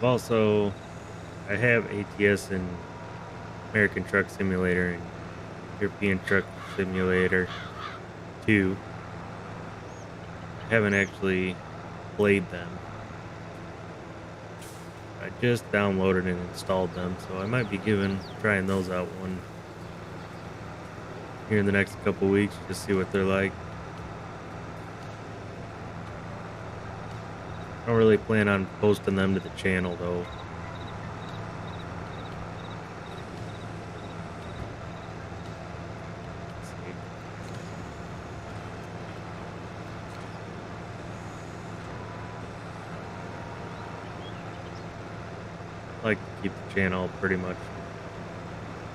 Also, I have ATS in American Truck Simulator and European Truck Simulator 2. I haven't actually played them. I just downloaded and installed them, so I might be trying those out one here in the next couple weeks, just see what they're like. I don't really plan on posting them to the channel though. Let's see. I like to keep the channel pretty much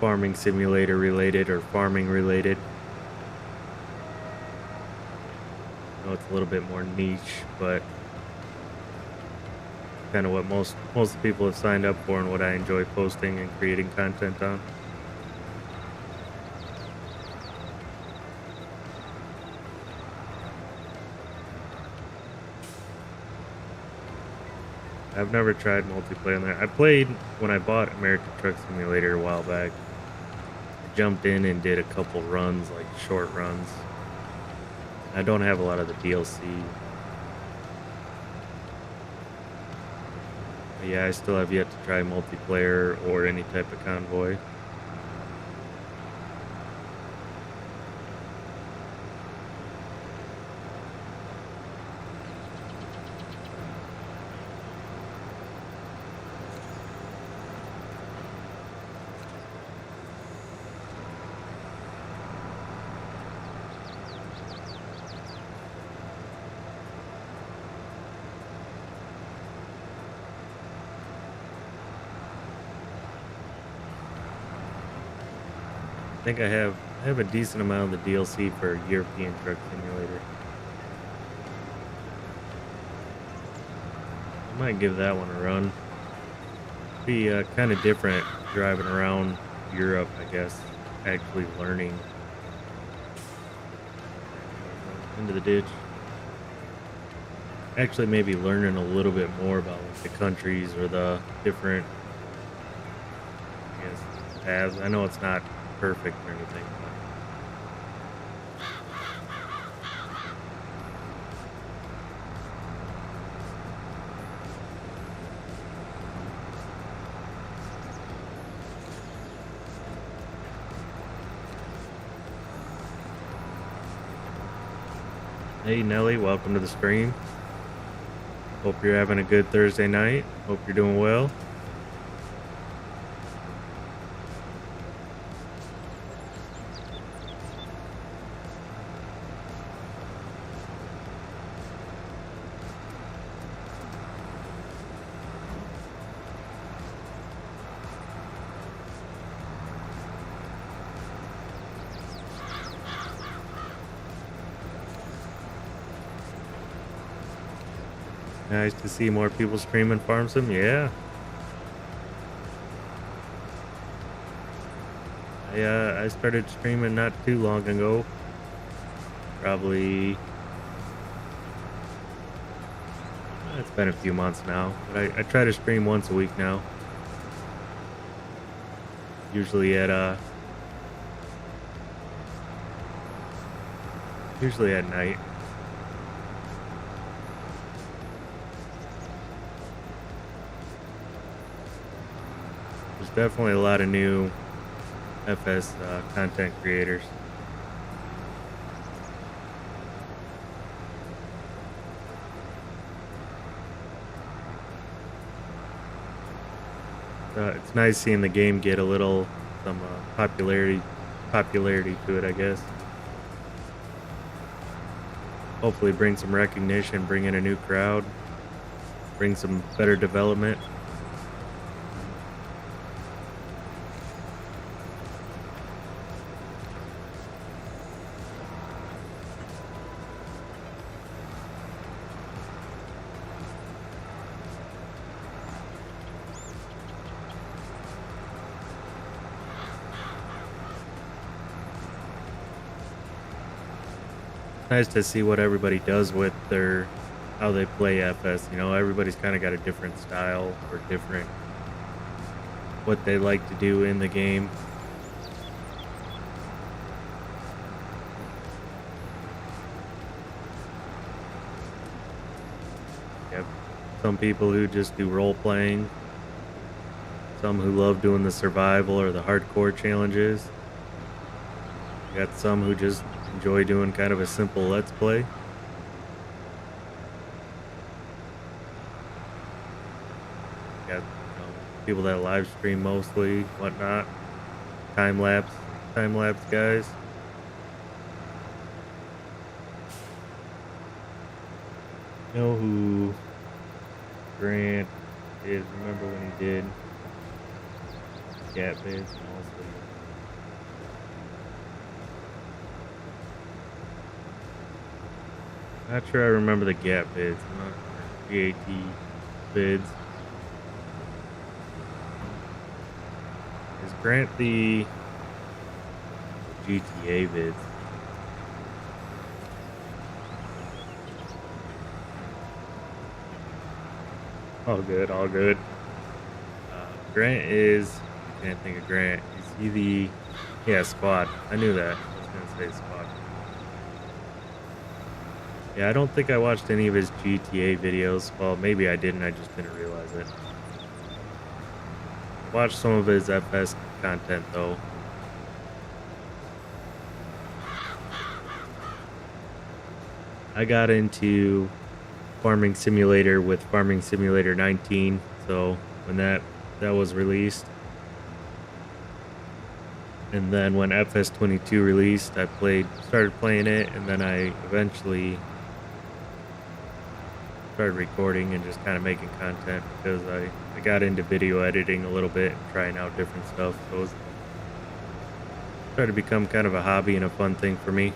farming simulator related or farming related. I know it's a little bit more niche, but kind of what most people have signed up for and what I enjoy posting and creating content on. I've never tried multiplayer on there. I played when I bought American Truck Simulator a while back. I jumped in and did a couple runs, like short runs. I don't have a lot of the DLC. But yeah, I still have yet to try multiplayer or any type of convoy. I think I have a decent amount of the DLC for European Truck Simulator. I might give that one a run. Be kind of different driving around Europe, I guess. Actually learning into the ditch. Actually, maybe learning a little bit more about like, the countries or the different, I guess, paths. I know it's not perfect or anything, but hey Nelly, welcome to the stream. Hope you're having a good Thursday night. Hope you're doing well. Nice to see more people streaming Farm Sim. Yeah. I started streaming not too long ago. Probably it's been a few months now, but I try to stream once a week now. Usually at usually at night. There's definitely a lot of new FS content creators. It's nice seeing the game get a little some popularity to it, I guess. Hopefully, bring some recognition, bring in a new crowd, bring some better development. Nice to see what everybody does with their how they play FS. You know, everybody's kind of got a different style or different what they like to do in the game. Yep. Some people who just do role playing, some who love doing the survival or the hardcore challenges. You got some who just enjoy doing kind of a simple let's play. Got people that live stream mostly, whatnot. Time lapse guys. You know who Grant is? Remember when he did Gap Bids mostly? Not sure I remember the Gap bids. Not GAT bids. Is Grant the GTA bids? All good, all good. Grant is, I can't think of Grant. Is he the, yeah, squad. I knew that. I was going to say squad. Yeah, I don't think I watched any of his GTA videos. Well, maybe I didn't. I just didn't realize it. watched some of his FS content though. I got into Farming Simulator with Farming Simulator 19, so when that was released, and then when FS22 released, I started playing it, and then I eventually started recording and just kind of making content because I got into video editing a little bit and trying out different stuff. So it was started to become kind of a hobby and a fun thing for me.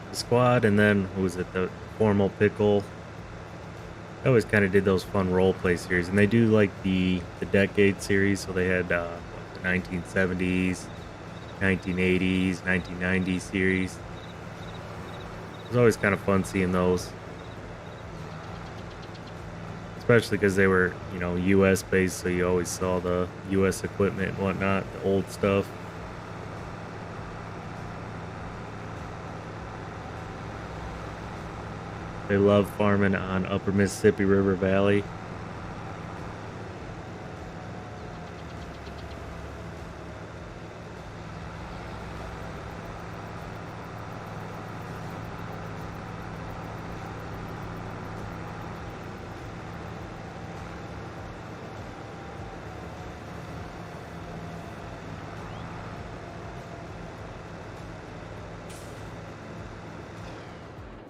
The squad, and then what was it, the formal pickle? I always kind of did those fun role play series, and they do like the decade series. So they had the 1970s, 1980s, 1990s series. It was always kind of fun seeing those, especially because they were, U.S. based, so you always saw the U.S. equipment and whatnot, the old stuff. They love farming on Upper Mississippi River Valley.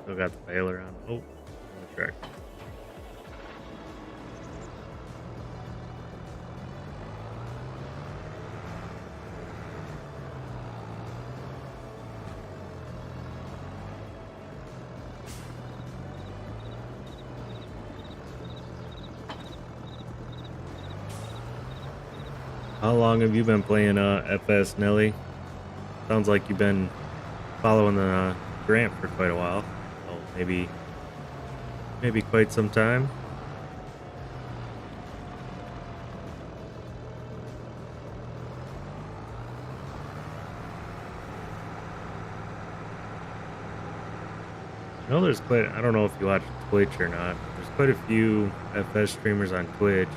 Still got the baler on. Oh, on the track. How long have you been playing FS, Nelly? Sounds like you've been following the Grant for quite a while. Oh, maybe quite some time. I know there's quite, I don't know if you watch Twitch or not. There's quite a few FS streamers on Twitch.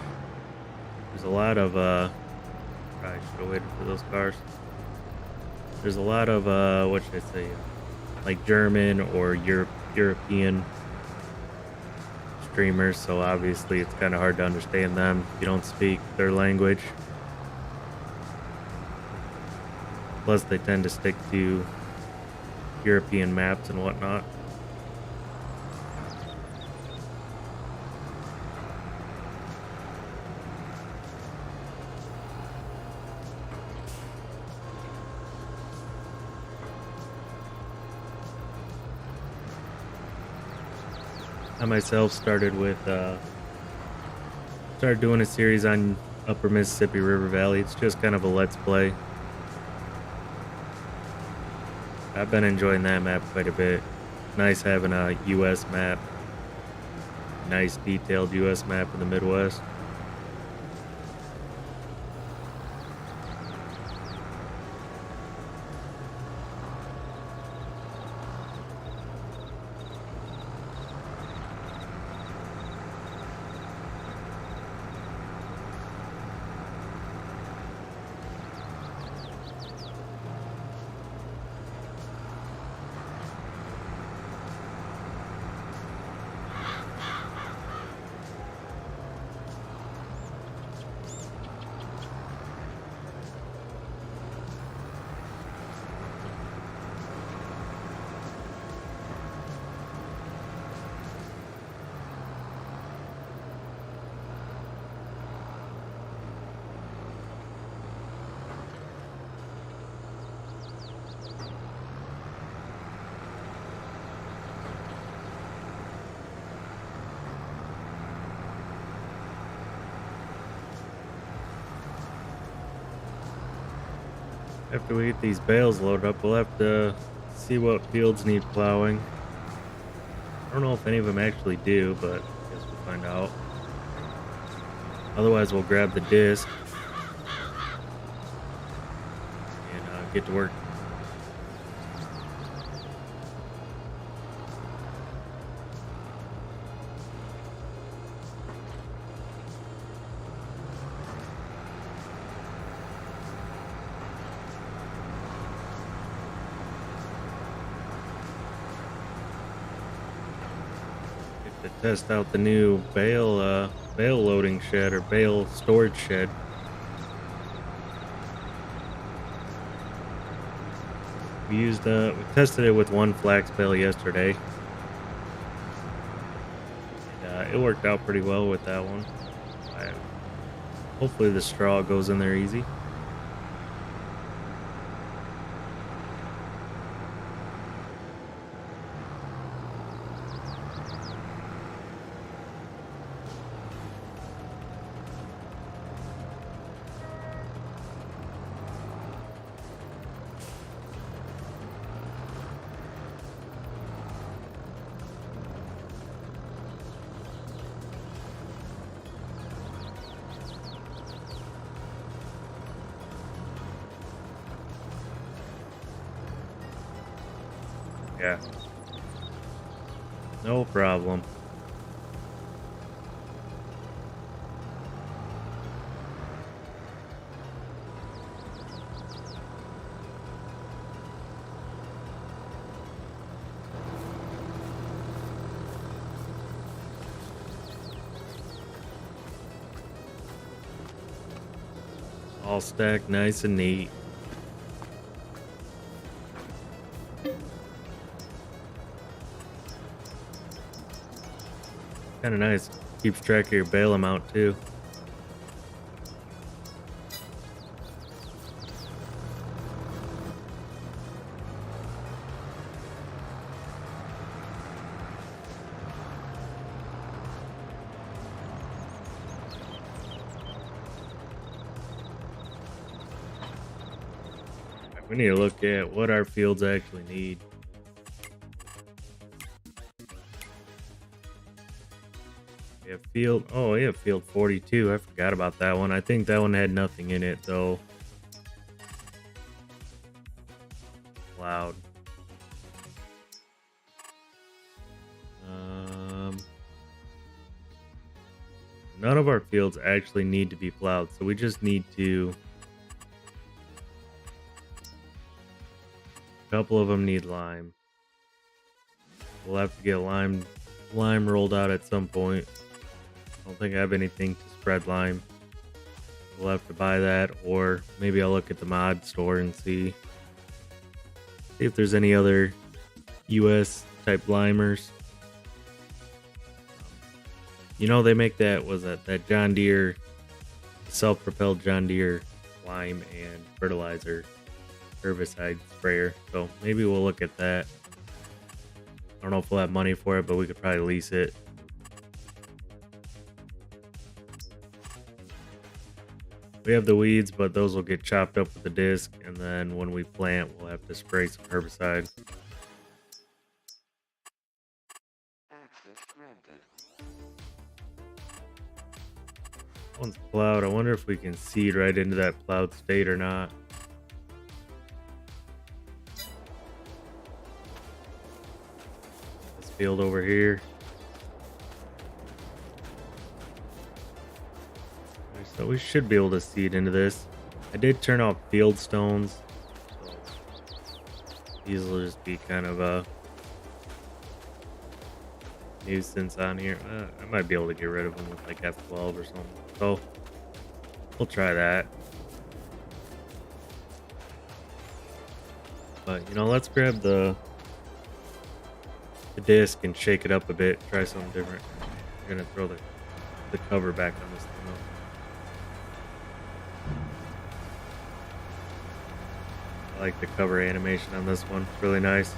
There's a lot of, probably should have waited for those cars. There's a lot of, what should I say, like German or European streamers, so obviously it's kind of hard to understand them if you don't speak their language. Plus, they tend to stick to European maps and whatnot. I myself started doing a series on Upper Mississippi River Valley. It's just kind of a let's play. I've been enjoying that map quite a bit. Nice having a US map. Nice detailed US map in the Midwest. After we get these bales loaded up, we'll have to see what fields need plowing. I don't know if any of them actually do, but I guess we'll find out. Otherwise, we'll grab the disc and get to work. test out the new bale loading shed or bale storage shed. We tested it with one flax bale yesterday. It worked out pretty well with that one. I, Hopefully the straw goes in there easy. Yeah. No problem. All stacked nice and neat. Kind of nice. Keeps track of your bale amount too. We need to look at what our fields actually need. We have field 42. I forgot about that one. I think that one had nothing in it though. Plowed. None of our fields actually need to be plowed, so we just need to. A couple of them need lime. We'll have to get lime rolled out at some point. I don't think I have anything to spread lime. We'll have to buy that, or maybe I'll look at the mod store and see if there's any other US type limers. You know, they make that John Deere, self-propelled John Deere lime and fertilizer herbicide sprayer. So maybe we'll look at that. I don't know if we'll have money for it, but we could probably lease it. We have the weeds, but those will get chopped up with the disc, and then when we plant, we'll have to spray some herbicide. One's plowed. I wonder if we can seed right into that plowed state or not. This field over here. So we should be able to seed into this. I did turn off field stones, so these will just be kind of a nuisance on here. I might be able to get rid of them with like F12 or something. So we'll try that. But you know, let's grab the disc and shake it up a bit. Try something different. We're gonna throw the cover back on this thing. I like the cover animation on this one. It's really nice.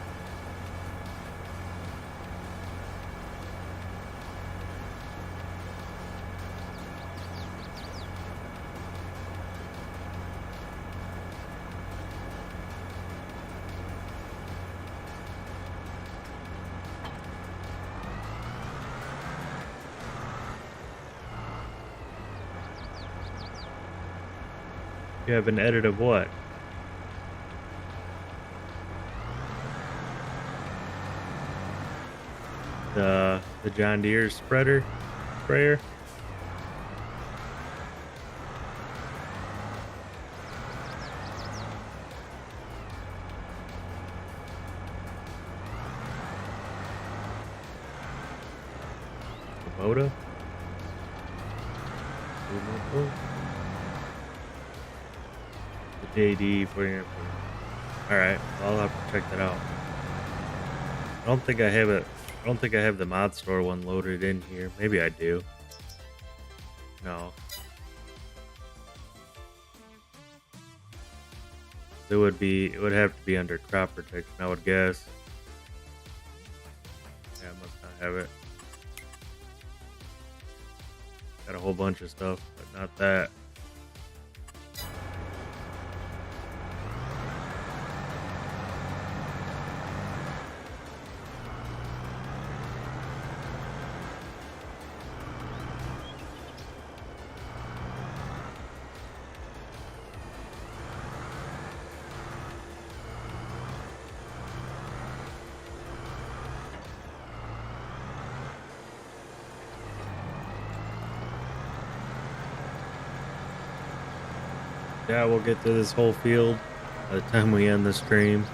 You have an edit of what? The John Deere sprayer. Kubota? The JD 49. Alright, well, I'll have to check that out. I don't think I have it. I don't think I have the mod store one loaded in here. Maybe I do. No. It would have to be under crop protection, I would guess. Yeah, I must not have it. Got a whole bunch of stuff, but not that. Yeah, we'll get through this whole field by the time we end the stream.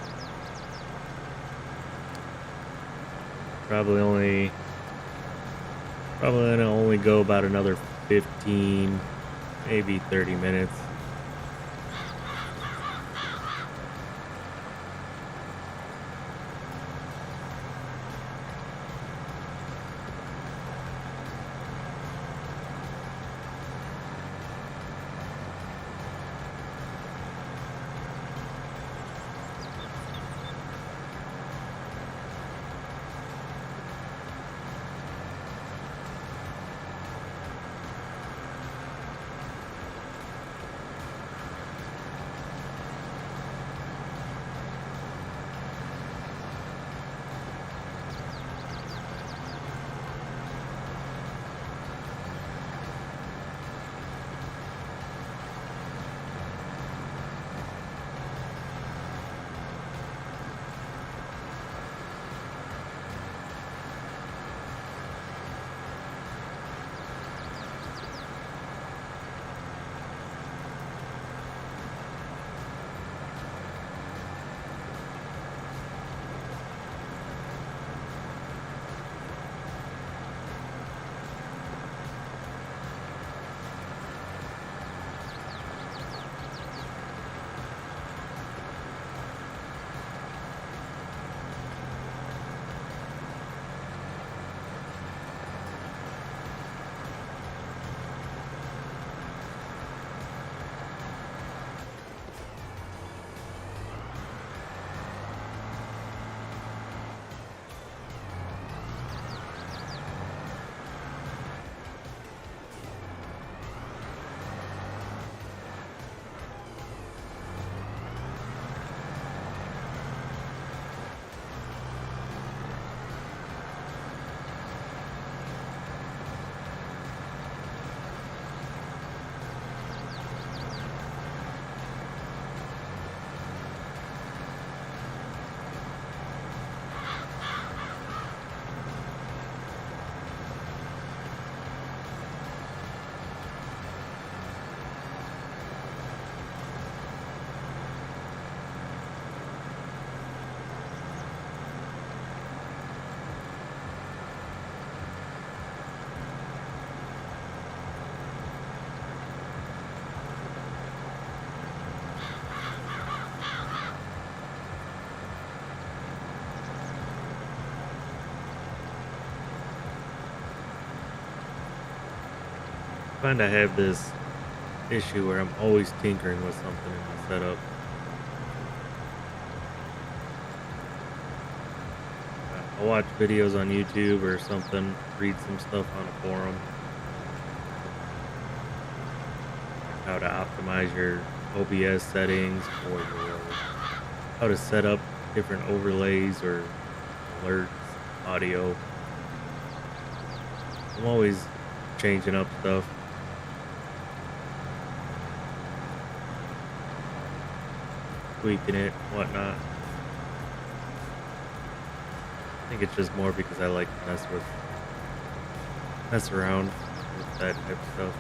Probably gonna only go about another 15, maybe 30 minutes. I find I have this issue where I'm always tinkering with something in my setup. I'll watch videos on YouTube or something, read some stuff on a forum. How to optimize your OBS settings or how to set up different overlays or alerts, audio. I'm always changing up stuff. Tweaking it, whatnot. I think it's just more because I like to mess around with that type of stuff.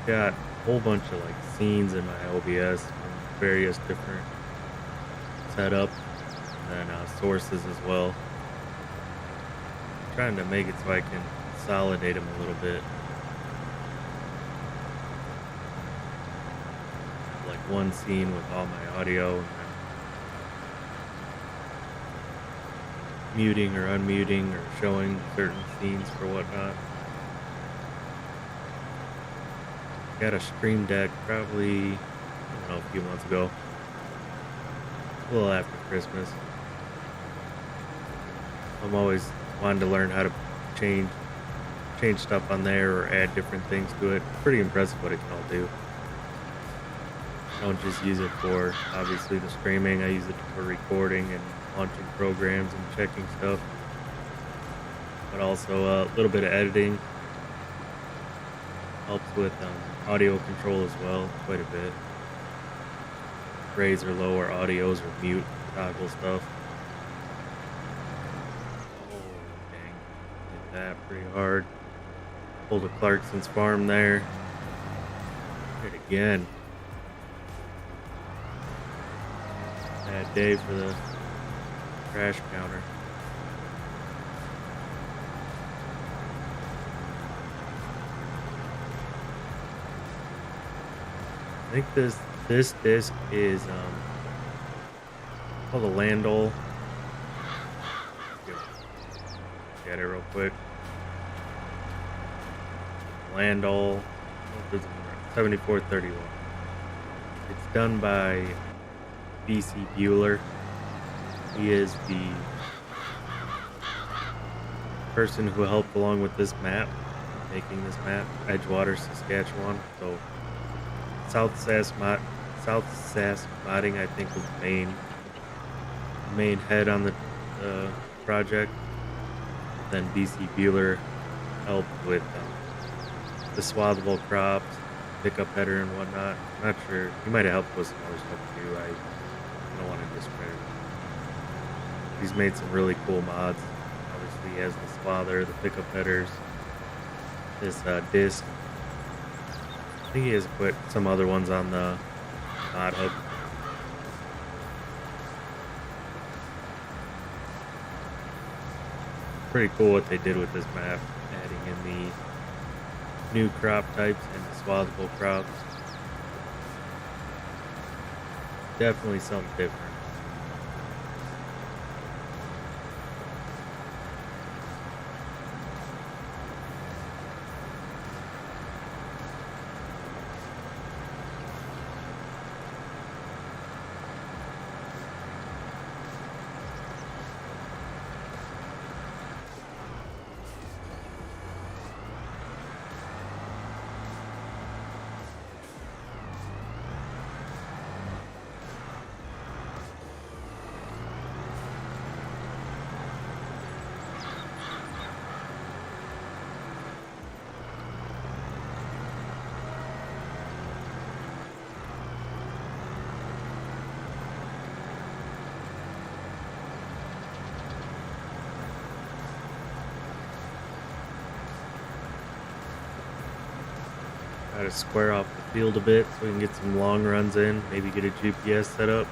Got a whole bunch of like scenes in my OBS from various different setups. and then sources as well. Trying to make it so I can consolidate them a little bit. Like one scene with all my audio and then muting or unmuting or showing certain scenes for whatnot. Got a Stream Deck probably, I don't know, a few months ago. A little after Christmas. I'm always wanting to learn how to change stuff on there or add different things to it. Pretty impressive what it can all do. I don't just use it for obviously the streaming. I use it for recording and launching programs and checking stuff, but also a little bit of editing. Helps with audio control as well, quite a bit. Raise or lower audios or mute toggle stuff. Oh dang, did that pretty hard. Pulled a Clarkson's farm there. Did it again. Bad day for the trash counter. I think this disc is called a Landol. Get it real quick. Landol 7431. It's done by BcBuhler. He is the person who helped along with this map, making this map, Edgewater, Saskatchewan. So South Sask modding, I think, was the main head on the project. Then BcBuhler helped with the swathable crops, pickup header and whatnot. I'm not sure. He might have helped with some other stuff too. I don't want to discredit him. He's made some really cool mods. Obviously, he has the swather, the pickup headers, this disc. I think he has put some other ones on the mod hub. Pretty cool what they did with this map, adding in the new crop types and the swathable crops. Definitely something different. Try to square off the field a bit so we can get some long runs in, maybe get a GPS set up.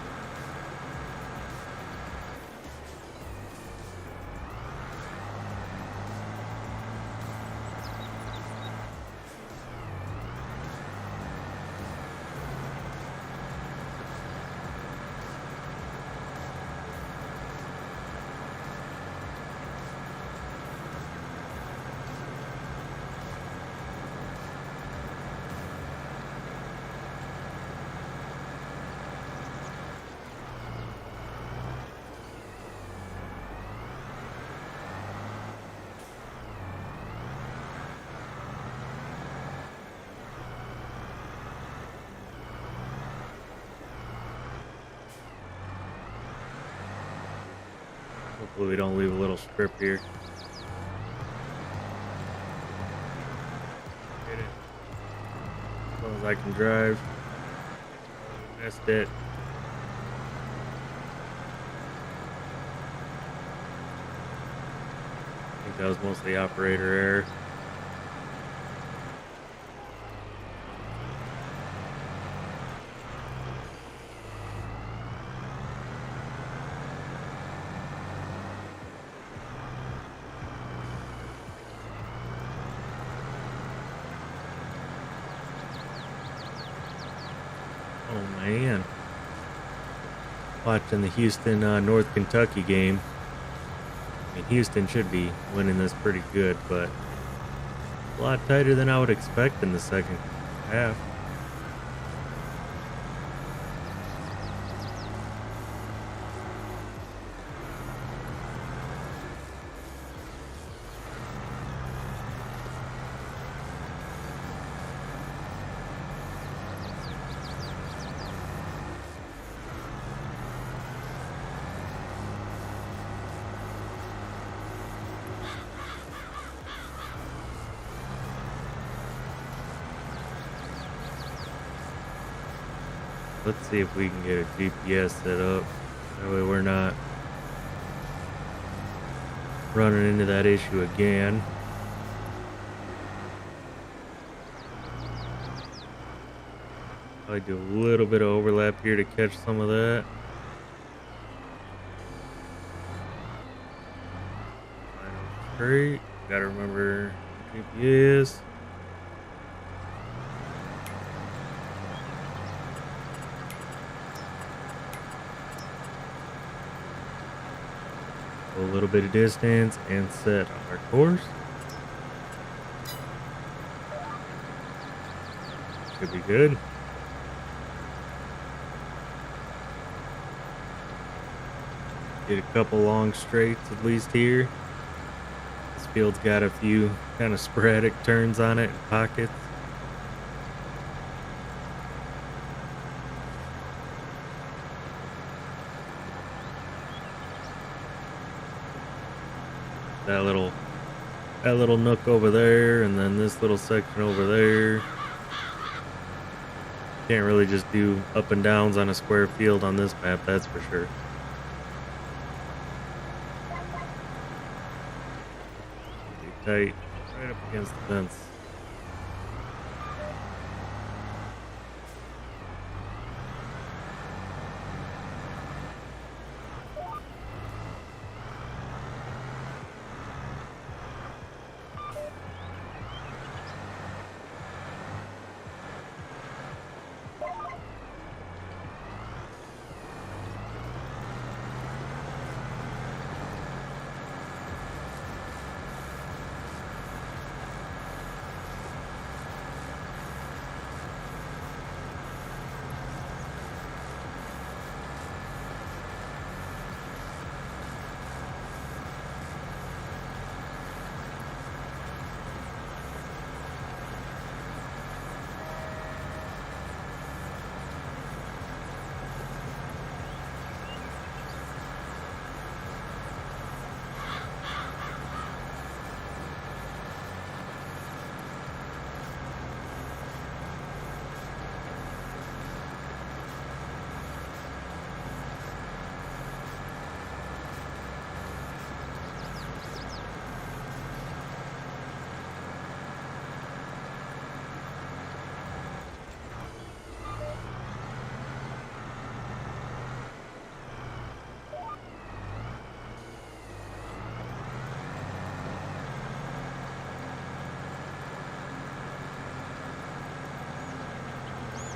Hopefully we don't leave a little strip here. Get it. As long as I can drive. Missed it. I think that was mostly operator error. Man, watching the Houston North Kentucky game. I mean, Houston should be winning this pretty good, but a lot tighter than I would expect in the second half. Let's see if we can get a GPS set up. That way we're not running into that issue again. I do a little bit of overlap here to catch some of that. Great. Gotta remember GPS. A little bit of distance and set our course. Should be good. Get a couple long straights at least here. This field's got a few kind of sporadic turns on it and pockets. That little nook over there, and then this little section over there. Can't really just do up and downs on a square field on this map, that's for sure. Pretty tight, right up against the fence.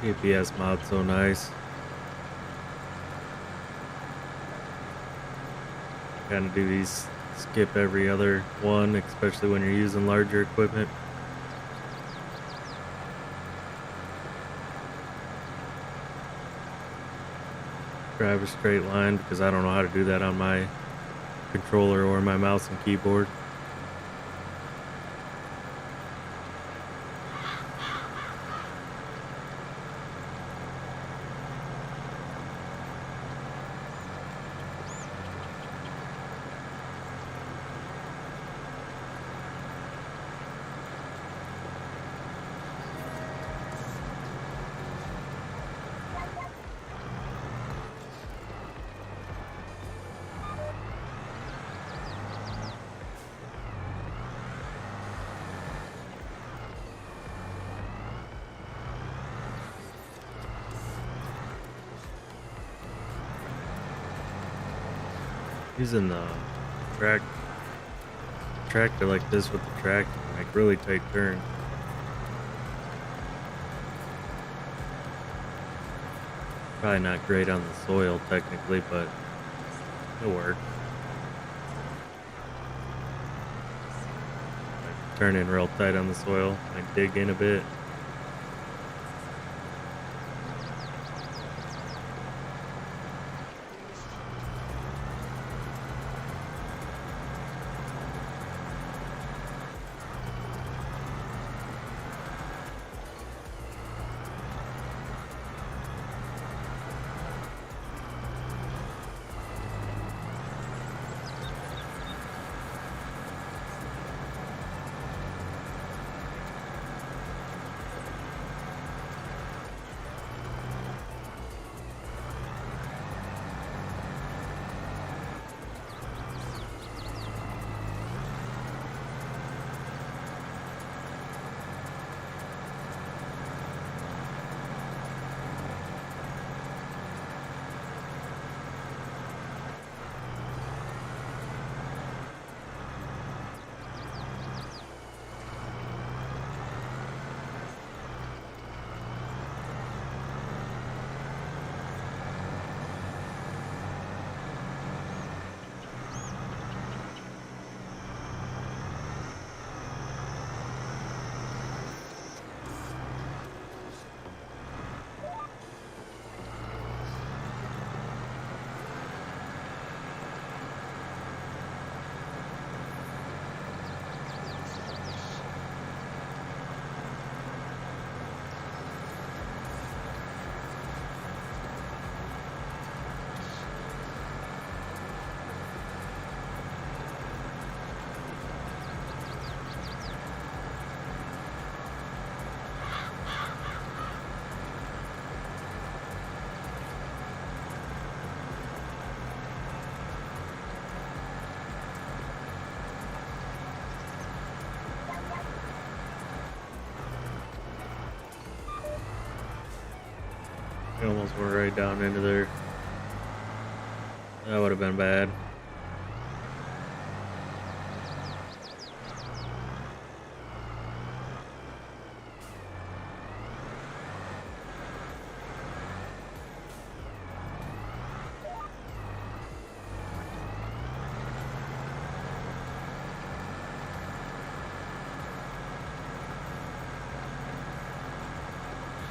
GPS mod so nice. Kind of do these skip every other one, especially when you're using larger equipment. Drive a straight line because I don't know how to do that on my controller or my mouse and keyboard. Using the tractor like this with the tractor can make really tight turns. Probably not great on the soil technically, but it works. Might turn in real tight on the soil. Might dig in a bit. I almost went right down into there. That would have been bad.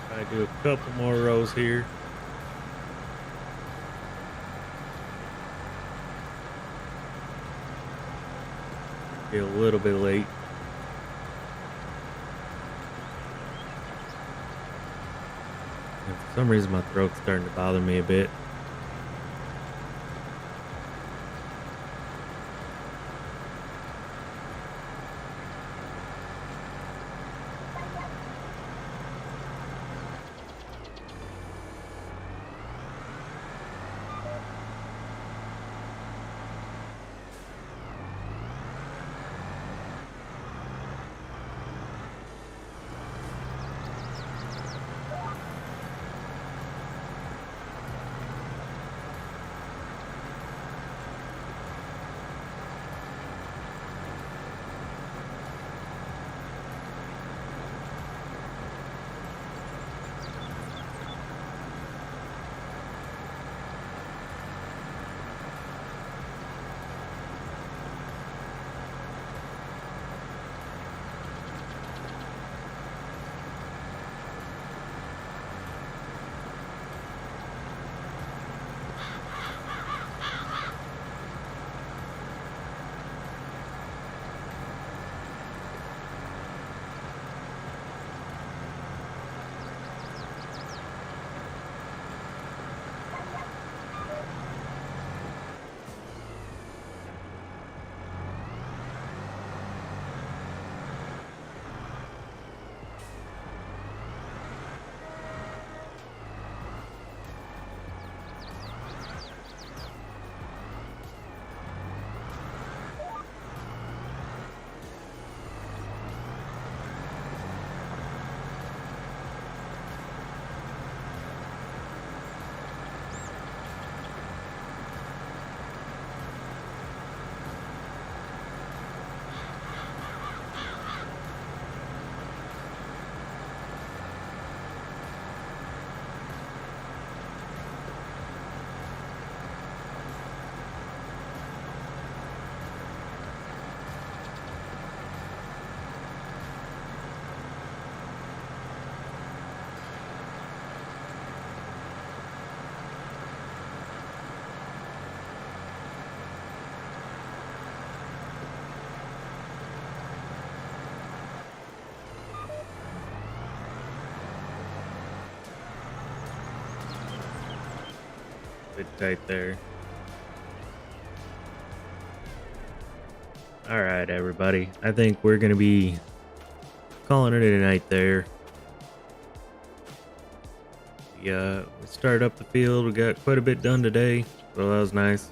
I do a couple more rows here. Be a little bit late. And for some reason my throat's starting to bother me a bit. Bit tight there. All right, everybody. I think we're gonna be calling it a night there. We started up the field. We got quite a bit done today, so that was nice.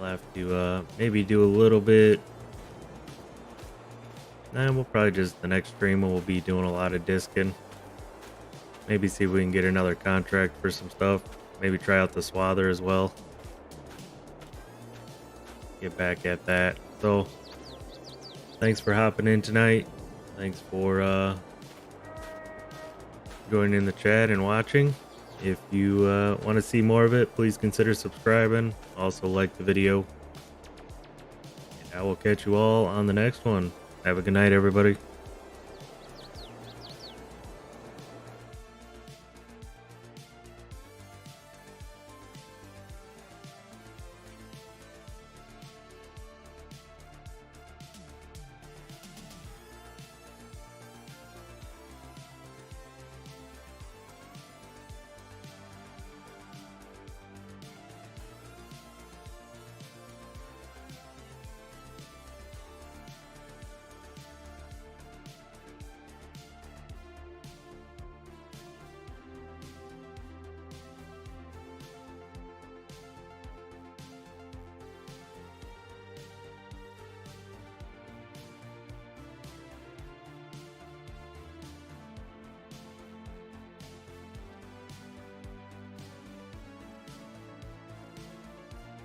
I'll have to maybe do a little bit. Nah, we'll probably just the next stream we'll be doing a lot of disking. Maybe see if we can get another contract for some stuff. Maybe try out the swather as well. Get back at that. So, thanks for hopping in tonight. Thanks for joining in the chat and watching. If you want to see more of it, please consider subscribing. Also like the video. And I will catch you all on the next one. Have a good night, everybody.